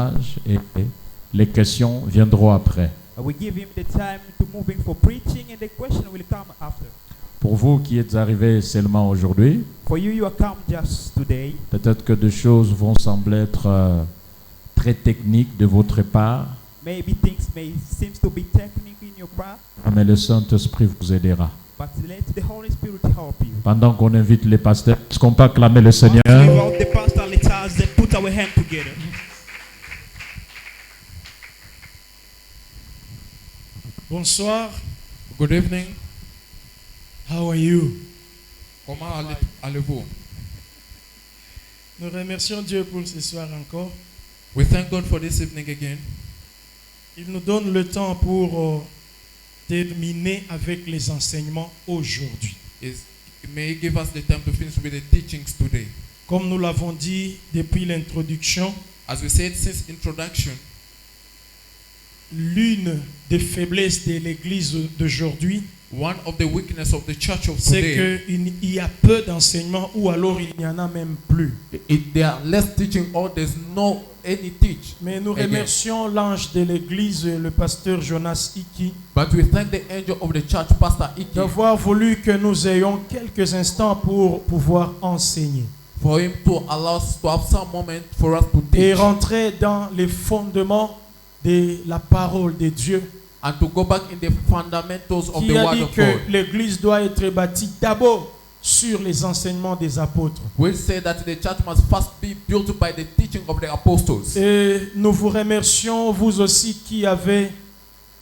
message et les questions viendront après. We give him the time to moving for preaching and the question will come after. Pour vous qui êtes arrivés seulement aujourd'hui, For you, you are come just today. peut-être que des choses vont sembler être très techniques de votre part, Maybe things may seem to be technical in your part, mais le Saint-Esprit vous aidera. but let the Holy Spirit help you. Pendant qu'on invite les pasteurs, est-ce qu'on peut acclamer le Seigneur? Without the pastor, let us put our hand together. Bonsoir. Good evening. How are you? Comment allez-vous? Nous remercions Dieu pour ce soir encore. We thank God for this evening again. Il nous donne le temps pour terminer avec les enseignements aujourd'hui. May He give us the time to finish with the teachings today. Comme nous l'avons dit depuis l'introduction, As we said since introduction, l'une des faiblesses de l'Église d'aujourd'hui, one of the weaknesses of the church of c'est today, qu'il y a peu d'enseignements ou alors il n'y en a même plus. there are less teaching or there's no any teach. Mais nous Again. remercions l'ange de l'Église, le pasteur Jonas Iki, But we thank the angel of the church, Pastor Iki, d'avoir voulu que nous ayons quelques instants pour pouvoir enseigner for him to allow us to have some moment for us to et teach rentrer dans les fondements de la parole de Dieu, and to go back in the fundamentals of qui the a word dit of que God. l'Église doit être bâtie d'abord sur les enseignements des apôtres. We say that the church must first be built by the teaching of the apostles. Et nous vous remercions, vous aussi qui avez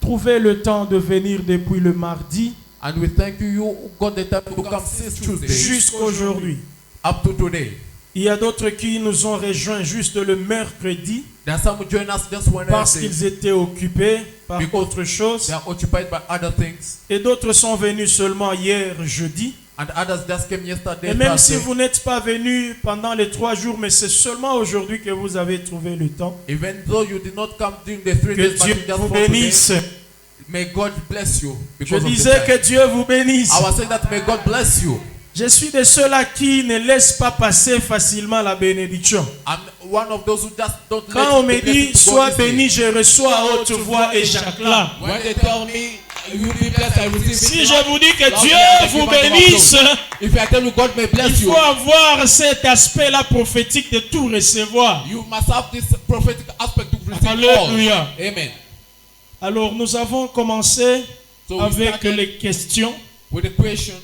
trouvé le temps de venir depuis le mardi And we thank you, you got the time to come since Tuesday jusqu'aujourd'hui. up to today. Il y a d'autres qui nous ont rejoints juste le mercredi There are some who join us just parce Wednesday. qu'ils étaient occupés par Because autre chose. They are occupied by other things. Et d'autres sont venus seulement hier, jeudi. And others just came yesterday. Et même si Thursday. vous n'êtes pas venus pendant les 3 jours, mais c'est seulement aujourd'hui que vous avez trouvé le temps. Even though you did not come during the 3 Que days, but Dieu you just vous for today, bénisse. may God bless you. Je Because of disais the que time. Dieu vous bénisse. I was saying that may God bless you. Je suis de ceux-là qui ne laissent pas passer facilement la bénédiction. I'm one of those who just don't Quand on me let the dit blessing to go sois easily. béni, je reçois à haute voix et j'acclame. When they tell me you be blessed, I receive Si it. je vous dis que Lord, Dieu I vous give unto my bénisse, Lord. If I tell you God may il bless you, faut avoir cet aspect-là prophétique de tout recevoir. you must have this prophetic aspect to receive all. Alléluia. Amen. Alors nous avons commencé So we avec started les questions. with the question.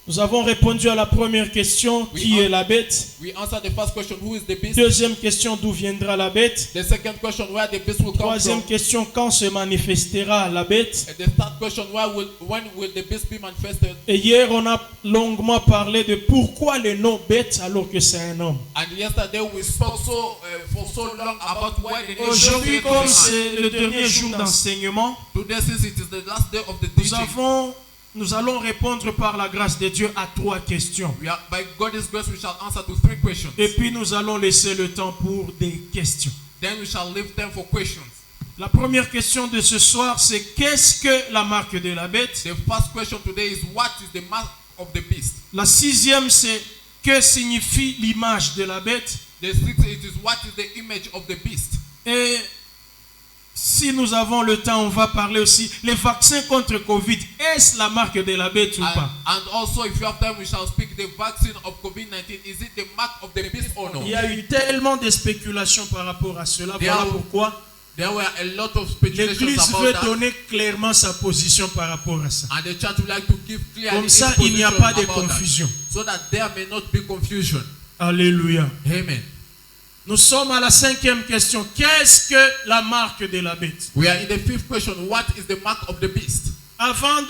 Nous avons répondu à la première question, qui est la bête? We answered the first question, who is the beast? Deuxième question, d'où viendra la bête? The second question, where the beast will come Troisième from? question, quand se manifestera la bête? And the third question, when will the beast be manifested? Et hier, on a longuement parlé de pourquoi le nom bête alors que c'est un homme. And yesterday we spoke for so long about why the name Aujourd'hui, is comme man. c'est le dernier jour d'enseignement, Today, since it is the last day of the nous teaching, nous allons répondre par la grâce de Dieu à 3 questions. by God's grace, we shall answer to 3 questions. Et puis nous allons laisser le temps pour des questions. Then we shall leave time for questions. La première question de ce soir, c'est qu'est-ce que la marque de la bête? The first question today is, what is the mark of the beast? La sixième, c'est que signifie l'image de la bête? The sixth, it is, what is the image of the beast? Et si nous avons le temps, on va parler aussi les vaccins contre Covid. Est-ce la marque de la bête ou pas? And also, if you have time, we shall speak the vaccine of COVID-19. Is it the mark of the beast or no? Il y a eu tellement de spéculations par rapport à cela. Voilà pourquoi There were a lot of speculations l'Église about veut that. donner clairement sa position par rapport à ça. And the church would like to give clear Comme ça, il n'y a pas de confusion. so that there may not be confusion. Alléluia. Amen. Nous sommes à la 5e question. Qu'est-ce que la marque de la bête? We are in the 5th question. What is the mark of the beast? Avant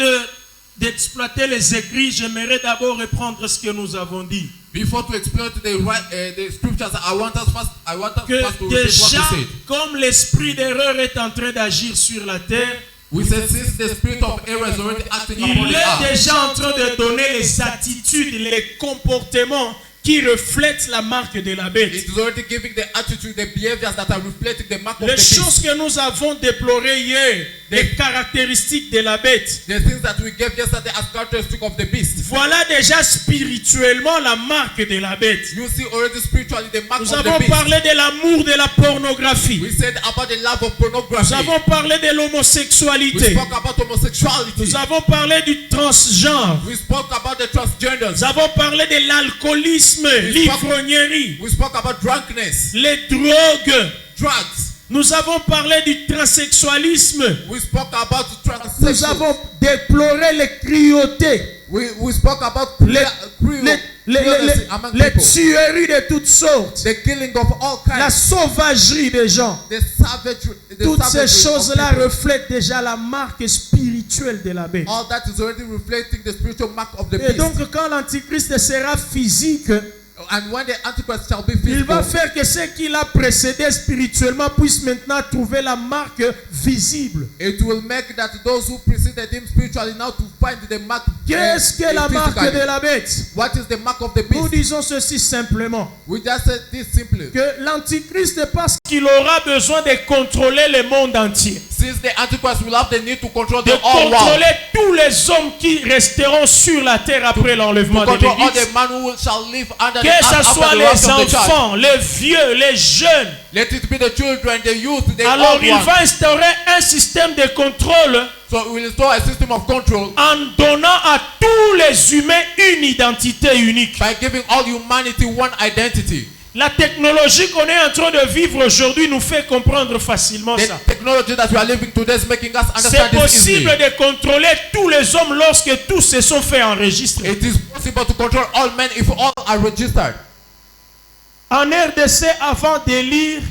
d'exploiter les écrits, j'aimerais d'abord reprendre ce que nous avons dit. Before to exploit the scriptures, I want us first to Que repeat what déjà, we said. comme l'esprit d'erreur est en train d'agir sur la terre, We said since the spirit of error is already acting upon il the est earth, déjà en train de donner les attitudes, les comportements qui reflètent la marque de la bête. It is already giving the attitude, the behaviors that are reflecting the mark of Les the beast. choses que nous avons déplorées hier, les caractéristiques de la bête. The things that we gave yesterday as characteristic of the beast. Voilà déjà spirituellement la marque de la bête. You see already spiritually the mark Nous of avons the beast. parlé de l'amour de la pornographie. We said about the love of Nous pornography. avons parlé de We l'homosexualité. spoke about homosexuality. Nous avons parlé du transgenre. We spoke about the transgenders. Nous avons parlé de l'alcoolisme, l'ivrognerie, We spoke about drunkenness, les drogues. drugs. Nous avons parlé du transsexualisme. We spoke about Nous transsexual. avons déploré les cruautés, We spoke about les among people. tueries de toutes sortes, The killing of all la kinds. sauvagerie des gens. The savagery. Toutes ces of choses-là people. reflètent déjà la marque spirituelle de la bête. All that is already reflecting the spiritual mark of the Et beast. donc quand l'Antichrist sera physique, And when the Antichrist shall be il va physical, faire que ce qui l'a précédé spirituellement puisse maintenant trouver la marque visible. it will make that those who preceded him spiritually now to find the mark. Qu'est-ce que la marque physically. de la bête? What is the mark of the Nous beast? disons ceci simplement. We just said this simply. Que l'Antichrist, parce qu'il aura besoin de contrôler le monde entier, Since the Antichrist will have the need to control de the whole world, contrôler tous les hommes qui resteront sur la terre après l'enlèvement de control all l'Église, the man who shall live under que the ce after soit the les wrath of the church. enfants, les vieux, les jeunes, Let it be the children, the youth, the alors old il ones. va instaurer un système de contrôle So we will install a system of control en donnant à tous les humains une identité unique. by giving all humanity one identity. La technologie qu'on est en train de vivre aujourd'hui nous fait comprendre facilement The ça. technology that we are living today is making us C'est understand this possible easily. de contrôler tous les hommes lorsque tous se sont fait enregistrer. It is possible to control all men if all are registered. En RDC, avant d'élire,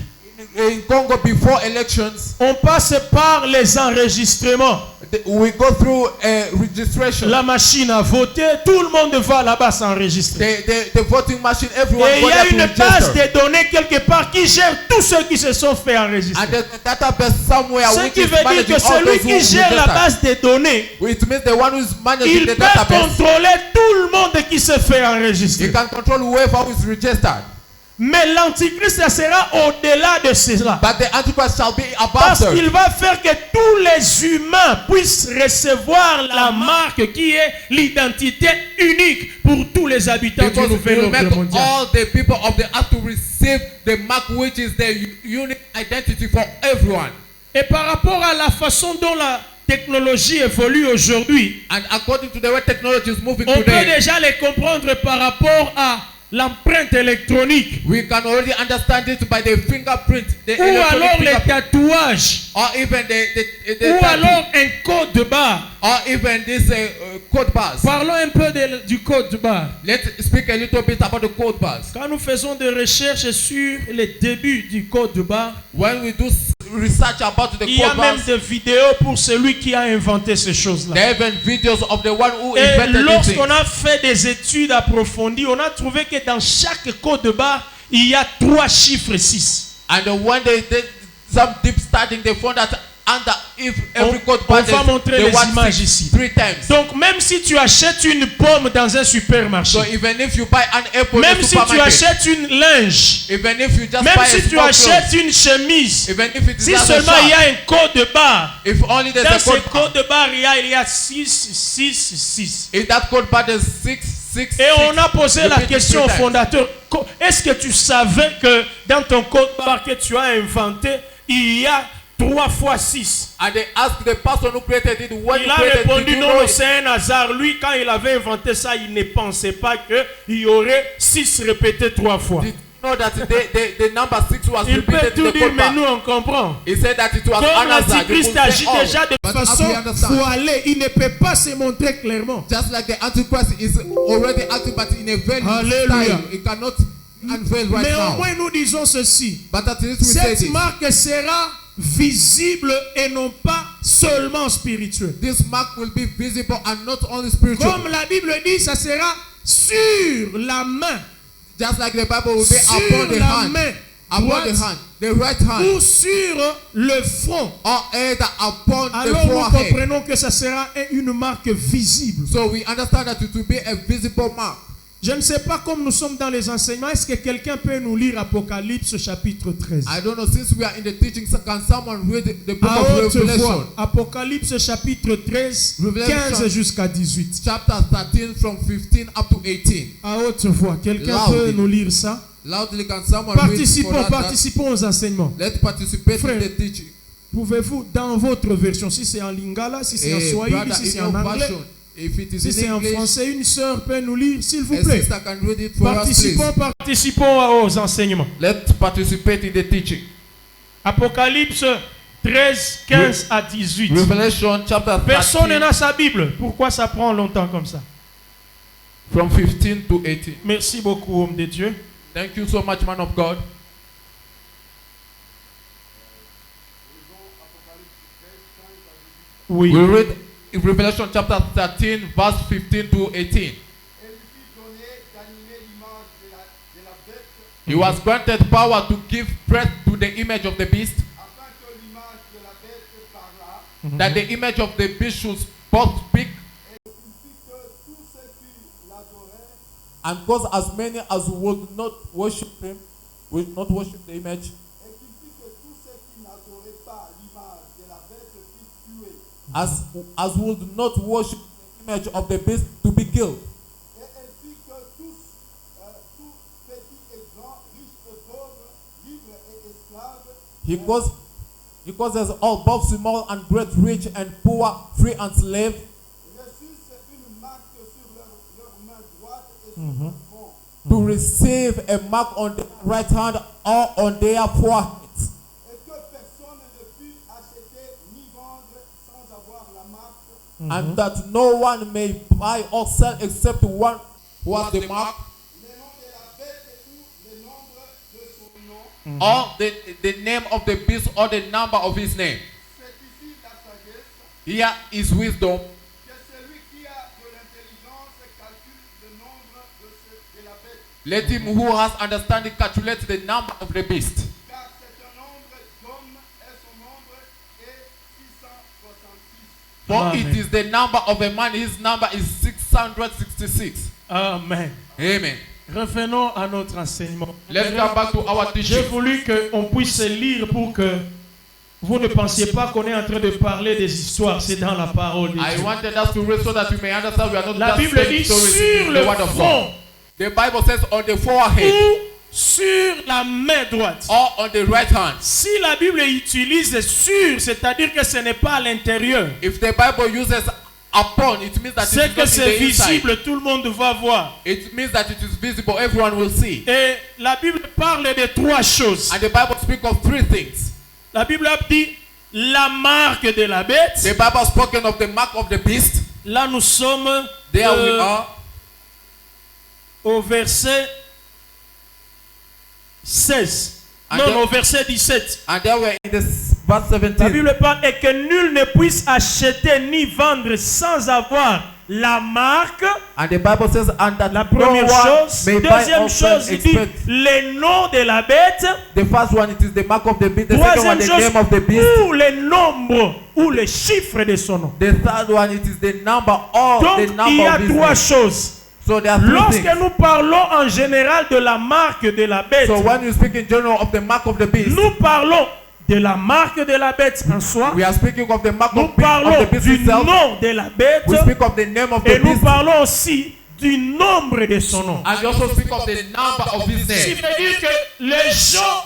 In Congo, before elections, on passe par les enregistrements. we go through a registration. La machine à voter, tout le monde va là-bas s'enregistrer. The voting machine, everyone Et il go y a there to une base register. de données quelque part qui gère tous ceux qui se sont fait enregistrer. And there's a database somewhere Ce which qui is veut dire managing que all celui those qui who gère la registered. base de données, It means the one who is managing il the peut database. contrôler tout le monde qui se fait enregistrer. He can control whoever who is registered. Mais l'Antichrist sera au-delà de cela. But the Antichrist shall be above Parce them. qu'il va faire que tous les humains puissent recevoir la marque qui est l'identité unique pour tous les habitants du Because nouvel he will ordre make mondial. all the people of the earth to receive the mark which is the unique identity for everyone. Et par rapport à la façon dont la technologie évolue aujourd'hui, And according to the way technology is moving on peut today, déjà les comprendre par rapport à l'empreinte électronique we can already understand it by the fingerprint, the ou electronic alors les fingerprint, tatouages or even the ou tattoo, alors un code de barre. or even this code bars. Parlons un peu du code de barre. Let's speak a little bit about the code bars. Quand nous faisons des recherches sur les débuts du code de barre, When we do research about the il y a code même bars, des vidéos pour celui qui a inventé ces choses-là. there have been videos of the one who Et invented these lorsqu'on things. a fait des études approfondies, on a trouvé que dans chaque code de barre, il y a 3 chiffres 6. And when they did some deep studying, they found that under every code On bar, va montrer they les want images 6 ici. 3 times. Donc même si tu achètes une pomme dans un supermarché, So even if you buy an apple in même the si tu supermarket, achètes une linge, even if you just même buy si a tu small achètes clothes, une chemise, even if it is si just a seulement il y short, a un code de barre, if only there's dans a ce code bar, code de barre, il y a 6, 6, 6. if that code bar is 6, 6, Et on a posé la repeat it question au 3 times. fondateur, est-ce que tu savais que dans ton code barre que tu as inventé, il y a 3 fois 6? And they asked the person who created it, when Il you a created it, répondu did you non, know it? c'est un hasard. Lui, quand il avait inventé ça, il ne pensait pas qu'il y aurait 6 répétés 3 fois. Did you know that the number 6 was Il peut repeated in tout the dire, code mais bar? nous on comprend. He said that it was Comme an hazard. You l'Antichrist could say agit all. déjà de But as façon we understand, voilée, il ne peut pas se montrer clairement. just like the Antichrist is already acting, but in a very Hallelujah. style, it cannot unveil right Mais au now. moins nous disons ceci. But at least we say Cette this. marque sera visible et non pas seulement spirituelle. This mark will be visible and not only spiritual. Comme la Bible dit, ça sera sur la main. Just like the Bible will be Sur upon the la hand, main upon droite the hand, the right hand, ou sur le front. or either upon the Alors nous forehead. comprenons que ça sera une marque visible. So we understand that it will be a visible mark. Je ne sais pas, comme nous sommes dans les enseignements, est-ce que quelqu'un peut nous lire Apocalypse chapitre 13? I don't know, since we are in the teaching, can someone read the book À of haute Revelation? voix, Apocalypse chapitre 13, Revelation. 15 jusqu'à 18. Chapter 13 from 15 up to 18. À haute voix, quelqu'un Loudly. peut nous lire ça? Loudly, can someone read for Participons, that? participons aux enseignements. Let's participate Frère. in the teaching. Pouvez-vous, dans votre version, si c'est en lingala, si c'est en swahili, Brother, si in c'est en your anglais, version, if it is si in c'est en English, français, une sœur peut nous lire, s'il vous a plaît. sister can read it for us, Participons, please. participons aux enseignements. Let's participate in the teaching. Apocalypse 13, 15 à 18. Revelation chapter Personne 13 n'a sa Bible. Pourquoi ça prend longtemps comme ça? from 15 to 18. Merci beaucoup, homme de Dieu. Thank you so much, man of God. Oui. We read in Revelation chapter 13, verse 15 to 18. He was granted power to give breath to the image of the beast, that the image of the beast should both speak, and cause as many as would not worship him, would not worship the image, as would not worship the image of the beast to be killed. He causes all, both small and great, rich and poor, free and slave, to receive a mark on their right hand or on their foreheads, and that no one may buy or sell except one who has the mark, or the name of the beast or the number of his name. Here is wisdom. Let him who has understanding calculate the number of the beast. For Amen. it is the number of a man, his number is 666. Amen. Amen. Revenons à notre enseignement. Let's come back to our J'ai teaching. voulu qu'on puisse lire pour que vous ne pensiez pas qu'on est en train de parler des histoires. C'est dans la parole de I Dieu. wanted us to read so that you may understand we are not La just Bible saying dit stories sur in le the word of front God. The Bible says on the forehead ou sur la main droite. or on the right hand. Si la Bible utilise sur, c'est-à-dire que ce n'est pas à l'intérieur. If the Bible uses upon, it means that it C'est is que not in c'est the inside. visible, tout le monde va voir. It means that it is visible, everyone will see. Et la Bible parle de trois choses. And the Bible speaks of three things. La Bible dit la marque de la bête. The Bible spoken of the mark of the beast. Là, nous sommes There we are au verset 16. And Non, then- au verset 17. and there we're in the verse La 17. Bible parle et que nul ne puisse acheter ni vendre sans avoir la marque. And the Bible says, and that La no première one chose. may buy Deuxième or sell chose, il dit except. le nom de la bête. The first one, it is the mark of the beast. The second one, Troisième the chose, name of the beast. ou le nombre ou le chiffre de son nom. The third one, it is the number or Donc, the il y number a of his trois name. choses. So there are three Lorsque things. nous parlons en général de la marque de la bête, So when you speak in general of the mark of the beast, nous parlons de la marque de la bête en soi. we are speaking of the mark Nous of the parlons beast du itself. nom de la bête. We speak of the name of the Et nous beast. parlons aussi du nombre de son nom. And we also speak of the number of his Ce qui name. veut dire que les gens,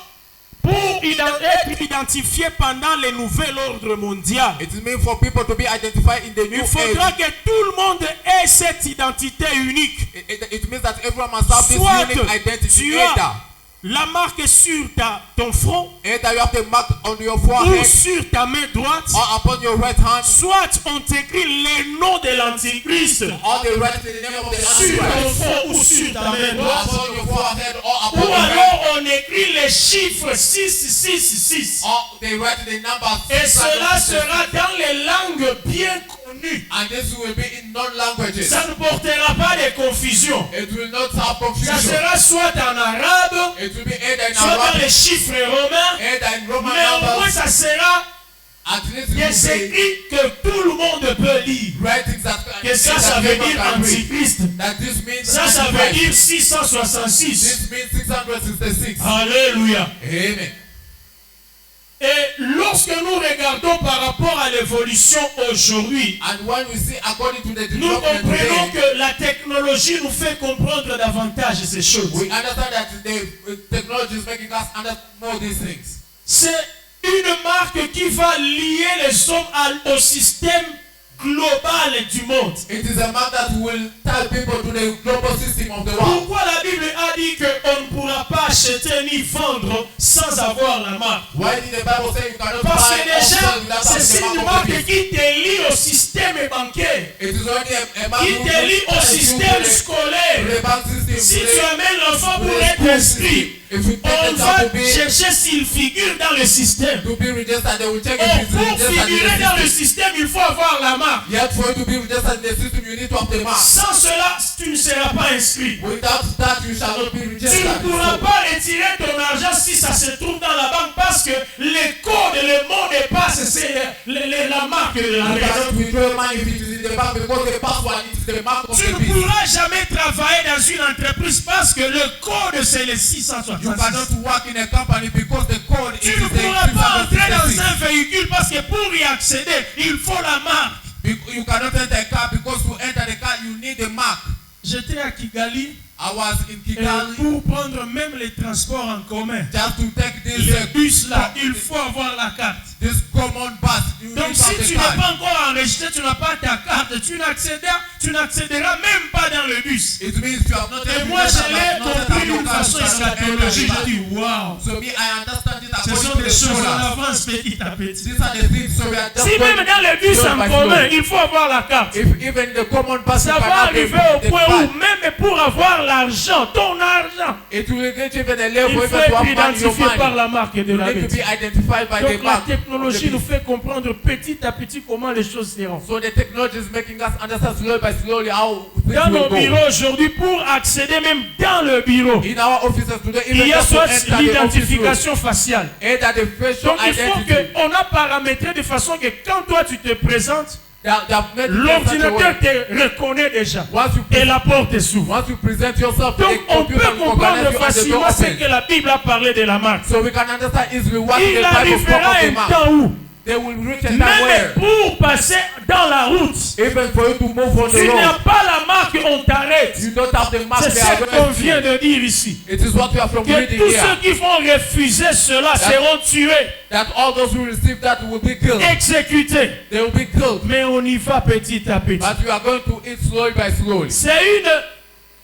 pour être identifiés pendant le nouvel ordre mondial, It is meant for people to be identified in the new il faudra age. que tout le monde ait cette identité unique. It means that everyone must have this Soit unique identity. tu as la marque sur ton front Either you have the mark on your ou forehead sur ta main droite. or upon your right hand, Soit on t'écrit le nom de l'Antichrist or they write the name of the sur ton Antichrist. front ou sur ta main Or droite. upon your forehead or Ou upon your hand. alors on écrit les chiffres 666. Or they write the number Et cela 666. sera dans les langues bien connues. And this will be in non-languages. Ça ne portera pas de confusion. It will not have Ça confusion. sera soit en arabe, It will be either in soit dans les Arabic, chiffres romains. either in Roman Mais au moins numbers, ça sera At least Des écrits que tout le monde peut lire. writings that Que ça veut dire antichrist. That this means Ça veut dire 666. This means 666. Alléluia. Amen. Et lorsque nous regardons par rapport à l'évolution aujourd'hui, And when we see according to the nous development comprenons today, que la technologie nous fait comprendre davantage ces choses. we understand that the technology is making us understand more these things. C'est une marque qui va lier les hommes au système global du monde. It is a man that will tell people to the global system of the world. Pourquoi la Bible a dit qu'on ne pourra pas acheter ni vendre sans avoir la marque? Why did the Bible say you cannot Parce buy que or déjà, sell without c'est having the une mark of the marque beast? qui te lie au système bancaire, It is only a man qui who te lie au système the scolaire. bank system. Si to tu the- amènes l'enfant to pour the être school inscrit, system. If you take on the va child to be chercher s'il figure dans le système. registered, they will check Oh, if it's pour registered in figurer dans the le system. système, il faut avoir la marque. Yet for you to be registered in the system, you need to have the mark. Sans cela, tu ne seras pas inscrit. Without that, you shall not be Tu registered. ne pourras pas retirer ton argent si ça se trouve dans la banque parce que les codes et le mot de passe, c'est la marque de la You banque. cannot withdraw your money if it is in the bank because the password is the mark of Tu the ne beast. pourras jamais travailler dans une entreprise parce que le code c'est le You 666. cannot work in a company because the code Tu is ne pourras the pas entrer dans 666. un véhicule parce que pour y accéder, il faut la marque. You cannot enter a car because to enter the car you need a mark. J'étais à Kigali I was in et Kigali pour prendre même les transports en commun. just to take this Les bus là, il faut avoir la carte. this common bus. You Donc need to si have tu the n'es card. pas encore enregistré, tu n'as pas ta carte, tu n'accéderas même pas dans le bus. It means you have not Et moi je l'ai compris d'une façon eschatologique. Je dis waouh, So me, I understand it ce according sont to des the choses en scholars. avance petit à petit. These are the things, so we are just Si going même dans le bus slow en by commun, slow. il faut avoir la carte. If even the common bus Ça you va cannot arriver get au the point card, où même pour avoir l'argent, ton argent, it will reach even a il level faut even to être have money in your identifié par money. la marque de You la need to be bête. identified by the Donc la mark. technologie nous fait comprendre petit à petit comment les choses seront. So the technology is making us understand slowly by slowly how things Dans nos will go. bureaux aujourd'hui, pour accéder même dans le bureau, In our offices today, il even y a just to soit enter the office room, l'identification faciale. either the facial Donc il faut identity, qu'on a paramétré de façon que quand toi tu te présentes, they have made it in such a l'ordinateur way. te reconnaît déjà Once you, et la porte est s'ouvre. once you present yourself to Donc the on peut computer, we comprendre recognize you and the door facilement ce opens. que la Bible a parlé de la marque. So we can understand easily what is Il the type of arrivera mark of the un mark. temps où, They will reach a time même where, pour passer dans la route, even for you to move on the tu n'as road, pas la marque, on t'arrête. you don't have the mark C'est they ce are qu'on going to vient see. de dire ici. It is what we are from Que reading tous here. ceux qui vont refuser cela seront tués, That all those who receive that will be killed. exécutés. They will be killed. Mais on y va petit à petit. But we are going to eat slowly by slowly. C'est une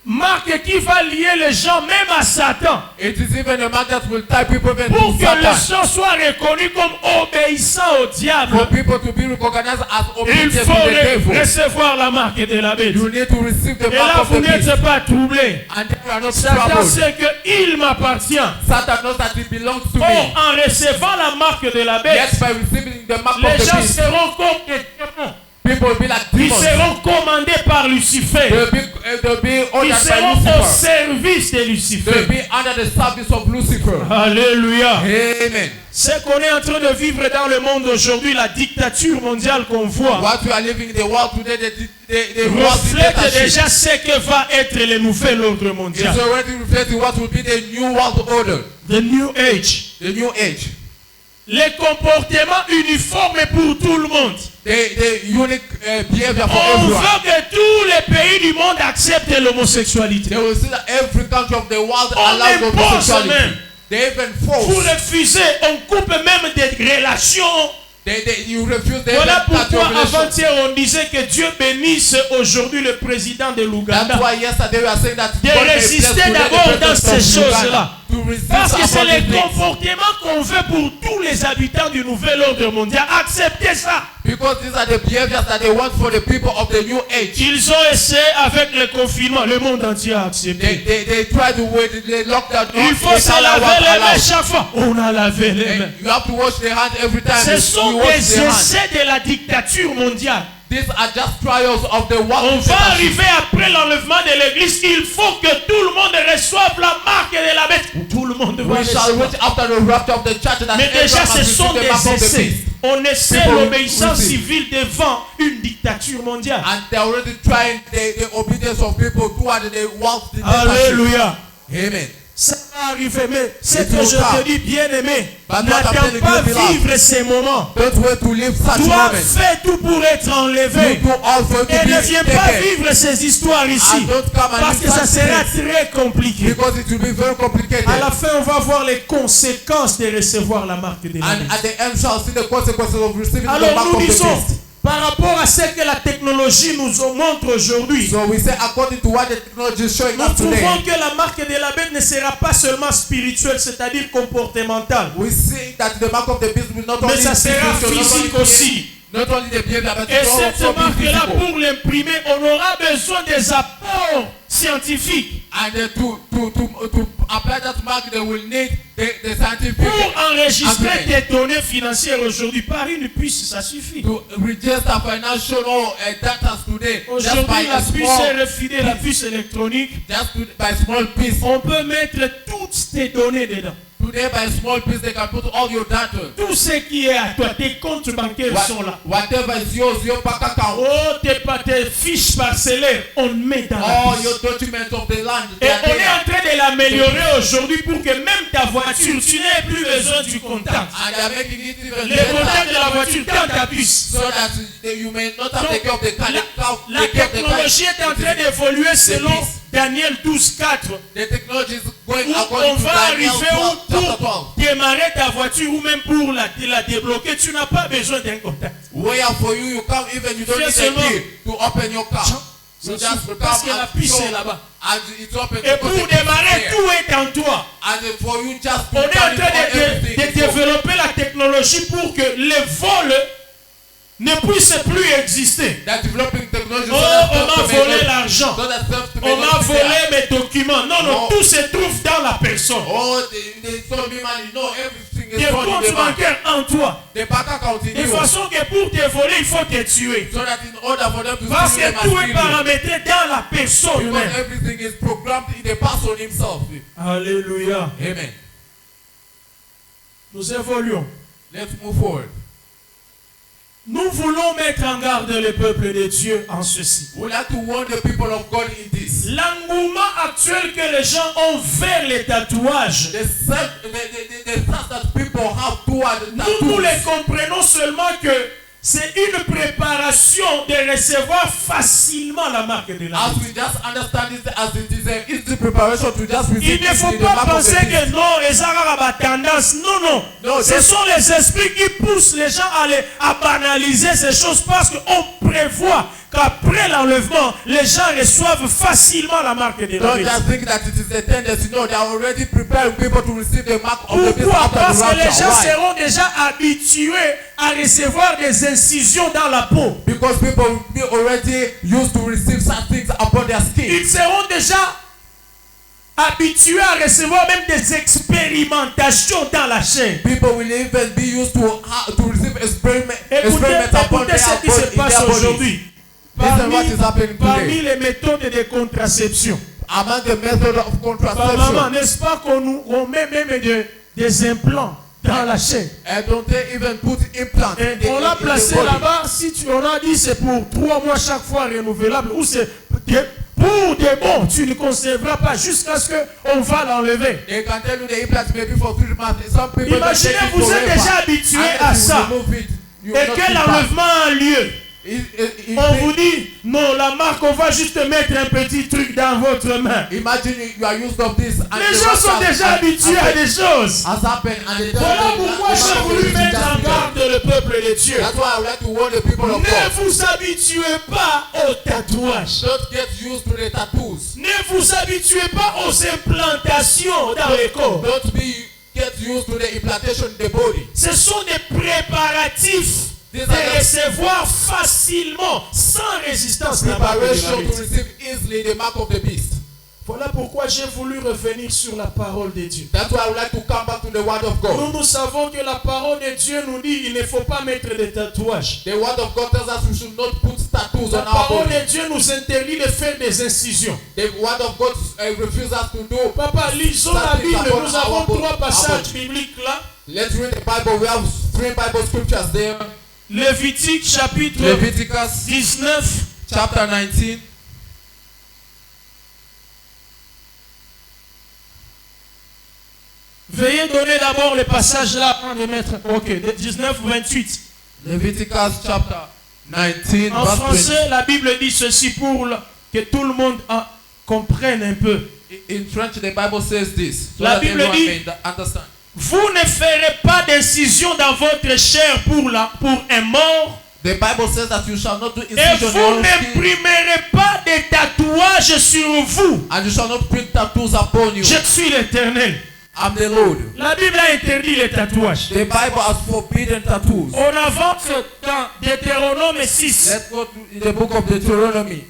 marque qui va lier les gens même à Satan It is even a mark that will tie people even pour to que les Satan. gens soient reconnus comme obéissants au diable. For people to be recognized as Il obedient to faut the devil. recevoir la marque de la bête. You need to receive the Et mark là, of vous the beast. n'êtes pas troublés. And then you are not Satan troubled. sait qu'il m'appartient. Satan knows that it belongs to Or, me. en recevant la marque de la bête, Yes, by receiving the mark les of the gens beast, seront comme des démons. people will be like Ils demons. seront commandés par Lucifer. They'll be Ils ordered by seront au Lucifer. service de They'll Lucifer. be under the service of Lucifer. Alléluia. Amen. Ce qu'on est en train de vivre dans le monde aujourd'hui, la dictature mondiale qu'on voit, What we are living in the world today, the world reflète dictatorship. déjà ce que va être le nouvel ordre mondial. It's already reflecting what will be the new world order, The New Age. the new age. Les comportements uniformes pour tout le monde. The unique behavior for On everyone. veut que tous les pays du monde acceptent l'homosexualité. They will see that every country of the world On allows impose homosexuality. même. They even Pour force. refuser, on coupe même des relations. You refuse. They Voilà even cut your pourquoi relations. avant-hier on disait que Dieu bénisse aujourd'hui le président de That's l'Ouganda. why yesterday we are saying that De God may résister bless today the d'abord president dans of ces Uganda. choses-là. To resist Parce que c'est upon le these things. comportement qu'on veut pour tous les habitants du nouvel ordre mondial. Acceptez ça. Because these are the behaviors that they want for the people of the new age. Ils ont essayé avec le confinement. Le monde entier a accepté. They try to wait, they lock down. Il faut se laver les mains chaque fois. On a lavé les mains. You have to wash the hands every time. Ce sont you wash des the hands. essais de la dictature mondiale. These are just trials of the work. On va arriver après l'enlèvement de l'église. Il faut que tout le monde reçoive la marque de la bête. Tout le monde va We shall reach after the rapture of the church that Mais déjà, everyone ce must sont receive the des mark of the essais. beast. On essaie People l'obéissance receive. civile devant une dictature mondiale. And they're already trying the obedience of people toward the world. Alléluia. Amen. Ça va arriver, mais ce It que will je come. te dis, bien-aimé, But n'attends what I'm telling pas you, beloved, vivre ces moments. Don't wait to live such Toi, moments. fais tout pour être enlevé. You do all for it Et to ne be viens pas taken. vivre ces histoires ici. And don't come and Parce live que ça such sera things. très compliqué. Because it will be very complicated. À la fin, on va voir les conséquences de recevoir la marque de la And bête. at the end shall see the consequences of receiving the Alors mark nous of the disons, beast. par rapport à ce que la technologie nous montre aujourd'hui, So we say according to what the technology is showing nous us today, trouvons que la marque de la bête ne sera pas seulement spirituelle, c'est-à-dire comportementale, we see that the mark of the beast will not only mais ça sera be spiritual, physique not only aussi. Not only the behavior, but Et it will cette also be marque-là, physical. pour l'imprimer, on aura besoin des apports scientifiques. And to apply that mark, they will need the scientific Pour enregistrer agreement. des données financières aujourd'hui, par une puce, ça suffit. To register financial data today, just Aujourd'hui, by la a puce small, est refilée, la puce électronique. just by small piece. On peut mettre toutes tes données dedans. Today, by small piece, they can put all your data. Tout ce qui est à toi, tes comptes bancaires sont là. Whatever is yours, your bank account, Oh, tes fiches parcellaires, on met dans la all puce. your documents of the land. Et they are on est there. en train de l'améliorer aujourd'hui pour que même ta voiture, tu n'aies plus besoin du contact. And they are making it even Le contact de la better, voiture dans ta puce. so that you may not have to take of the car. La technologie est en train d'évoluer selon Daniel 12:4. The technology is going Où according on to va Daniel arriver 12, où chapter 12. pour démarrer ta voiture ou même pour la débloquer, tu n'as pas besoin d'un contact. Where for you, you come even you don't need a key to open your car. You just come Parce que la and puce show, est là-bas. and it's open. Et because pour the key is démarrer, there. tout est en toi. And for you just On est en turn it train on, everything de is open. développer la technologie pour que les vols ne puissent plus exister. That developing technology. Oh, on m'a volé l'argent. On m'a volé mes documents. Non, non, No. tout se trouve dans la personne. Oh, they told me, man, you know everything Tes is found in comptes the bank. bancaires en toi. The bank account in De you. façon que pour te voler, il faut te tuer. So that in order for them to Parce steal, they que tout must est kill you. paramétré dans la personne Because humaine. everything is programmed in the person himself. Alléluia. Amen. Nous évoluons. Let's move forward. Nous voulons mettre en garde le peuple de Dieu en ceci. We like to warn the people of God in this. L'engouement actuel que les gens ont vers les tatouages, The sense that people have toward nous les tattoos. comprenons seulement que c'est une préparation de recevoir facilement la marque de la As vie. we just understand it as it is an easy preparation to just receive Il ne faut the pas mark of penser the beast. que non, les arabes ont tendance. Non, non. Non, Ce sont les esprits qui poussent les gens à banaliser ces choses parce qu'on prévoit qu'après l'enlèvement, les gens reçoivent facilement la marque de la Don't vie. just think that it is a tendency. No, they are already preparing people to receive the mark of the beast Pourquoi? after Parce the que les rapture. gens Why? seront déjà habitués à recevoir des incisions dans la peau. Because people will be already used to receive such things upon their skin. Ils seront déjà habitués à recevoir même des expérimentations dans la chair. People will even be used to receive experiment upon Écoutez their ce qui se body, in passe their bodies. aujourd'hui. Listen what is happening Parmi today. les méthodes de contraception. Among the method of Maman, contraception. n'est-ce pas qu'on met même des implants dans la chair? And don't they even put implants Et in the, on l'a in the placé body. là-bas, si on a dit c'est pour 3 mois chaque fois renouvelable, ou c'est pour des bons, tu ne conserveras pas jusqu'à ce qu'on va l'enlever. They can tell you the implants maybe for 3 months. Some people Imaginez, they take it vous êtes forever. déjà habitué And à if you ça. remove it, you Et will not que keep back. l'enlèvement a lieu. If On they- vous dit, non, la marque, on va juste mettre un petit truc dans votre main. Imagine you are used of this. And Les the gens sont rapture déjà habitués à des choses. has happened and they tell Voilà them pourquoi that- j'ai voulu mettre en garde le peuple de Dieu. That's why I would like to warn the people of God. Ne vous habituez pas au tatouage. Don't get used to the tattoos. Ne vous habituez pas aux implantations dans les corps. Don't get used to the implantation in the body. Ce sont des préparatifs de recevoir facilement, sans résistance, la marque de la Preparation to bête. receive easily the mark of the beast. Voilà pourquoi j'ai voulu revenir sur la parole de Dieu. That's why I would like to come back to the word of God. Nous savons que la parole de Dieu nous dit qu'il ne faut pas mettre de tatouages. The word of God tells us we should not put tattoos La on our parole body. de Dieu nous interdit de faire des incisions. The word of God refuses us to do. Papa, lisons la Something Bible. about Nous avons our body. 3 passages bibliques là. Let's read the Bible. We have 3 Bible scriptures there. Lévitique chapitre Leviticus 19. chapter 19. Veuillez donner d'abord le passage là avant de mettre. Ok, 19 ou 28. Leviticus chapter 19 En verse français, la Bible dit ceci pour que tout le monde comprenne un peu. 20. In French, the Bible says this. So La that Bible everyone dit- may understand. Vous ne ferez pas d'incision dans votre chair pour un mort. The Bible says that you shall not do Et incision on vous your skin, n'imprimerez pas de tatouages sur vous. and you shall not print tattoos upon you. Je suis l'Éternel. I'm the Lord. La Bible a interdit les tatouages. The Bible has forbidden tattoos. On avance dans Deutéronome 6. Let's go to the book of Deuteronomy,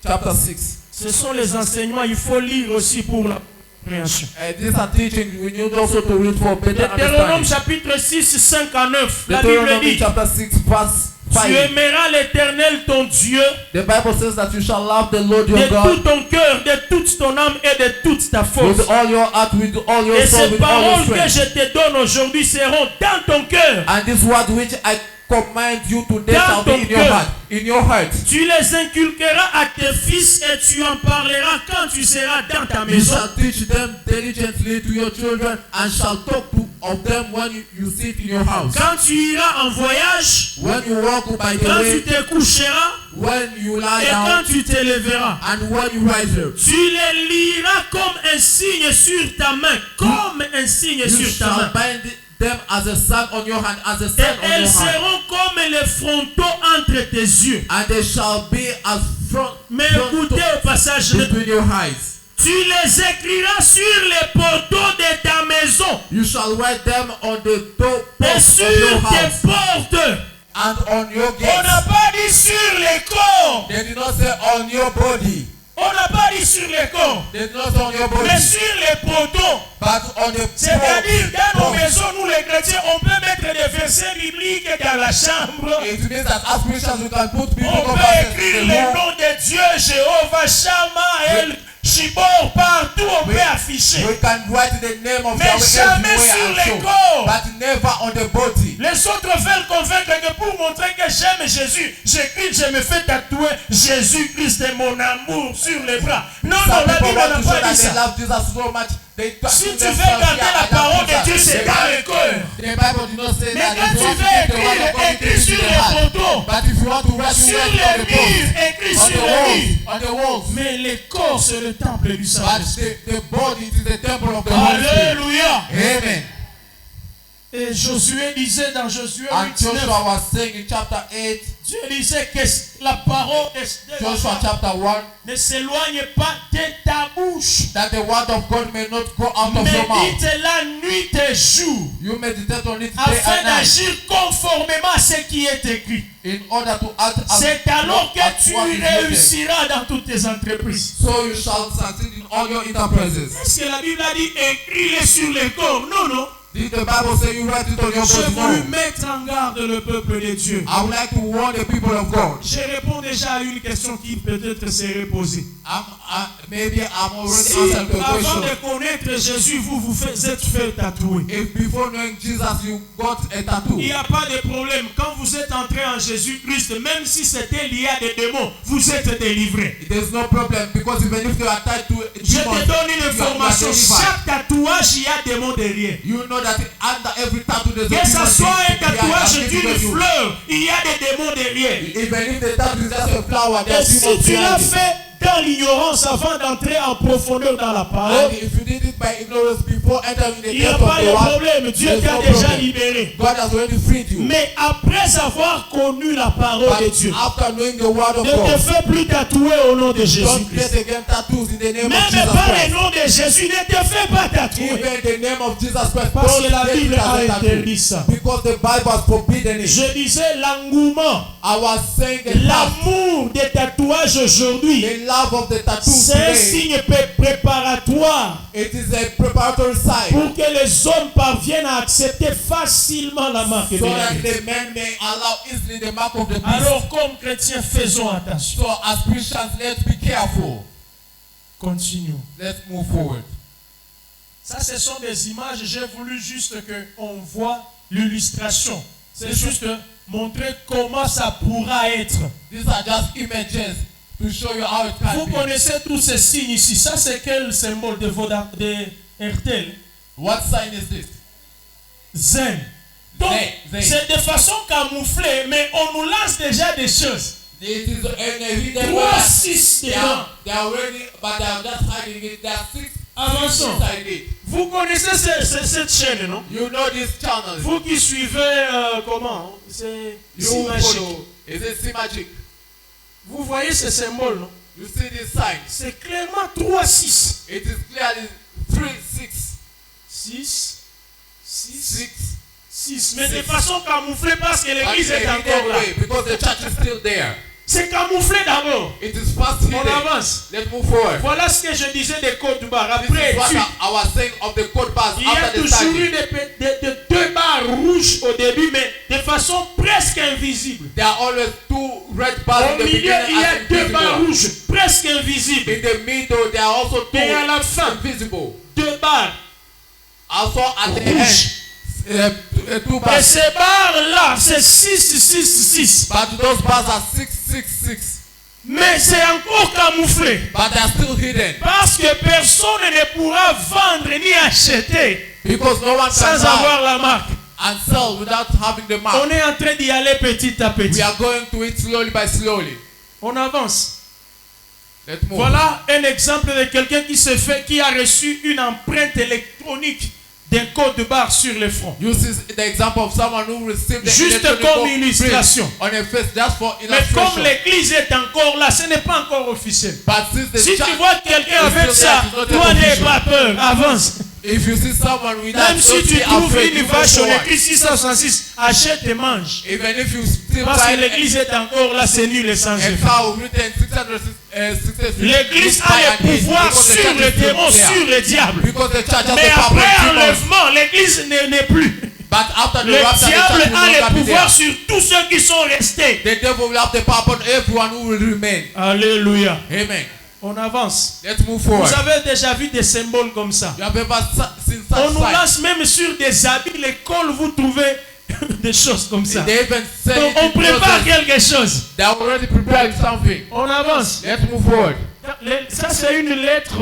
chapter 6. Ce sont les enseignements, il faut lire aussi pour la compréhension. These are teachings we need also to read for better Deutéronome understanding. chapitre 6, 5 à 9. La Bible Deuteronomy dit, chapter 6, verse tu 5. aimeras l'Éternel ton Dieu The Bible says that you shall love the Lord your de tout God ton cœur, de toute ton âme et de toute ta force. with all your heart, with all your Et soul, ces with all your paroles que strength. je te donne aujourd'hui seront dans ton cœur. And this word which I command you today Dans shall be ton in your cœur. heart. In your heart. Tu les inculqueras à tes fils et tu en parleras quand tu seras dans ta You maison. shall teach them diligently to your children and shall talk of them when you sit in your house. Quand tu iras en voyage, When you walk by the quand tu way, te coucheras when you lie et quand down, tu te lèveras. and when you rise up. Tu les liras comme un signe sur ta main. Comme un signe You sur ta shall main. bind them as a sign on your hand, as a Et sign on elles your hand. seront comme les frontaux entre tes yeux. And they shall be as front Mais écoutez au passage, between your eyes. tu les écriras sur les poteaux de ta maison You shall write them on the et doorposts sur of your tes house portes. and on your On n'a gates. pas dit sur les corps. They did not say on your body. On n'a pas dit sur les corps. They did not say on your body. Mais sur les poteaux. But on the C'est-à-dire, dans nos posts. maisons, nous les chrétiens, on peut mettre des versets bibliques dans la chambre. It means that as Christians we can put On biblical peut verses écrire in le the home. nom de Dieu, Jéhovah, Shammah, El Shibor, partout on peut afficher. We can write the name of Mais Yahweh jamais everywhere sur and les show, corps. but never on the body. Les autres veulent convaincre que pour montrer que j'aime Jésus, j'écris, je me fais tatouer Jésus-Christ est mon amour sur les bras. Non, non, Some la people Bible want n'a to show pas that dit they ça. love Jesus so much. They Si tu themselves veux garder here, la I love parole de Jesus. Dieu, c'est dans le cœur. The Bible did not say Mais that. quand If tu you want to veux keep the word of écrire, God, écris it sur in the les heart. poteaux, But if you want to write, you sur write on les the post, murs, écris on sur the les walls, murs. on the walls. Mais le corps, c'est le temple du But Saint-Esprit. the body is the temple of the Holy Spirit. Alléluia. Amen. Et Josué disait dans Josué And 8, 9, Joshua was saying in chapter 8, Dieu disait que la parole de Joshua chapter 1, ne s'éloigne pas de ta bouche. that the word of God may not go out of your mouth. Médite-la nuit et jour, You meditate on it day afin and night d'agir conformément à ce qui est écrit. in order to act as C'est alors as que tu what is written. réussiras dans toutes tes entreprises. So you shall succeed in all your enterprises. Est-ce que la Bible a dit écris-les sur les corps? Non, non. Did the Bible say you write it on your J'ai body? voulu No. mettre en garde le peuple de Dieu. I would like to warn the people of God. Je réponds déjà à une question qui peut-être serait posée. Maybe I'm already Si answered the avant question. de connaître Jésus, vous êtes fait tatouer. If before knowing Jesus you got a tattoo, Il n'y a pas de problème. Quand vous êtes entré en Jésus-Christ, même si c'était lié à des démons, vous êtes délivré. there's no problem because even if you are tied to a Je demon, te donne une you are information. delivered. Chaque tatouage, il y a des démons derrière. You know that under every tattoo there's Que a ce demon soit un behind tatouage and d'une giving you. fleur, il y a des démons derrière. Even if the tattoo is just a flower, Et there's si demons tu l'as behind it. fait dans l'ignorance avant d'entrer en profondeur dans la parole, And if you did it by ignorance before entering the il n'y a depth of pas the de word, problème. Dieu there's t'a no déjà problem. libéré. God has already freed you. Mais après avoir connu la parole de But Dieu, after knowing the word of ne te God, fais plus tatouer au nom de don't Jésus-Christ. get again tattoos in the name of Même Jesus par le Christ. nom de Jésus, ne te fais pas tatouer. Even the name of Jesus Christ, Parce don't que la get Bible it as a a interdit tattoo. ça. Because the Bible has forbidden it. Je disais l'engouement, I was saying the love, l'amour des tatouages aujourd'hui the love of the tattoo C'est un today, signe préparatoire it is a preparatory sign pour que les hommes parviennent à accepter facilement la marque de so la that bête. the men may allow easily the mark of the beast. Alors, comme chrétiens, faisons attention. So as Christians, let's be careful. Continuons. Let's move forward. Ça, ce sont des images. J'ai voulu juste qu'on voit l'illustration. C'est juste montrer comment ça pourra être. These are just images to show you how it can Vous be. connaissez tous ces signes ici. Ça, c'est quel symbole de RTL? What sign is this? Zen. Donc, Zen. c'est de façon camouflée, mais on nous lance déjà des choses. It is in a hidden 3, way. 6 They dedans. are already, but they are just hiding it. There are 6 Avançons. inside it. Vous connaissez cette chaîne, non? You know this channel. Vous qui suivez, comment? C'est You magique. follow. Is it magic? Vous voyez ce symbole, non? You see this sign. C'est clairement 3, 6. It is clearly 3, 6. 6, 6, 6. 6. Mais de façon camouflée parce que But l'église in est a encore hidden là. way because the church is still there. C'est camouflé d'abord. It is fast On hidden. avance. Let's move forward. Voilà ce que je disais des codes barres. This Après is what étude, I was saying of the code bars il y a after the toujours study. eu des 2 barres rouges au début, mais de façon presque invisible. There are always 2 red bars in Au the milieu, beginning il y a and 2 barres invisible. rouges presque invisibles. In the middle, there are also 2 Et à la fin, invisible. 2 barres. Also at the Rouge. end, 2 Et bars. ces barres-là, c'est 6, 6, 6. But those bars are 6, 6, 6. Mais c'est encore camouflé. But they are still hidden. Parce que personne ne pourra vendre ni acheter Because no one can sans buy avoir la marque. and sell without having the mark. On est en train d'y aller petit à petit. We are going to it slowly by slowly. On avance. Let's move. Voilà un exemple de quelqu'un qui a reçu une empreinte électronique d'un code de barre sur le front. You see the example of someone who received the Juste electronic comme print illustration. on a face just for Mais comme illustration. l'église est encore là, ce n'est pas encore officiel. But since the Si tu church vois quelqu'un is avec still ça, there, it's not toi n'aie official. pas peur, avance. If you see someone with Même that, si don't tu be trouves afraid, une you go vache, on forward. écrit 666, achète et mange. Even if you still Parce que find l'église est encore là, c'est nul et sans a effet. cow written 666, L'église a le pouvoir sur le démon, sur le diable. because the church has Mais the power après of demons. enlèvement, l'église n'est plus. But after the Le rapture, the diable church will a no le longer be pouvoir there. sur tous ceux qui sont restés. The devil will have the power upon everyone who will remain. Alléluia. Amen. On avance. Let's move forward. Vous avez déjà vu des symboles comme ça. You have ever seen On such nous signs? lance même sur des habits, l'école, vous trouvez des choses comme ça. They even sell Donc it on in prépare closets. quelque chose. They are already preparing something. On avance. Let's move forward. Ça c'est une lettre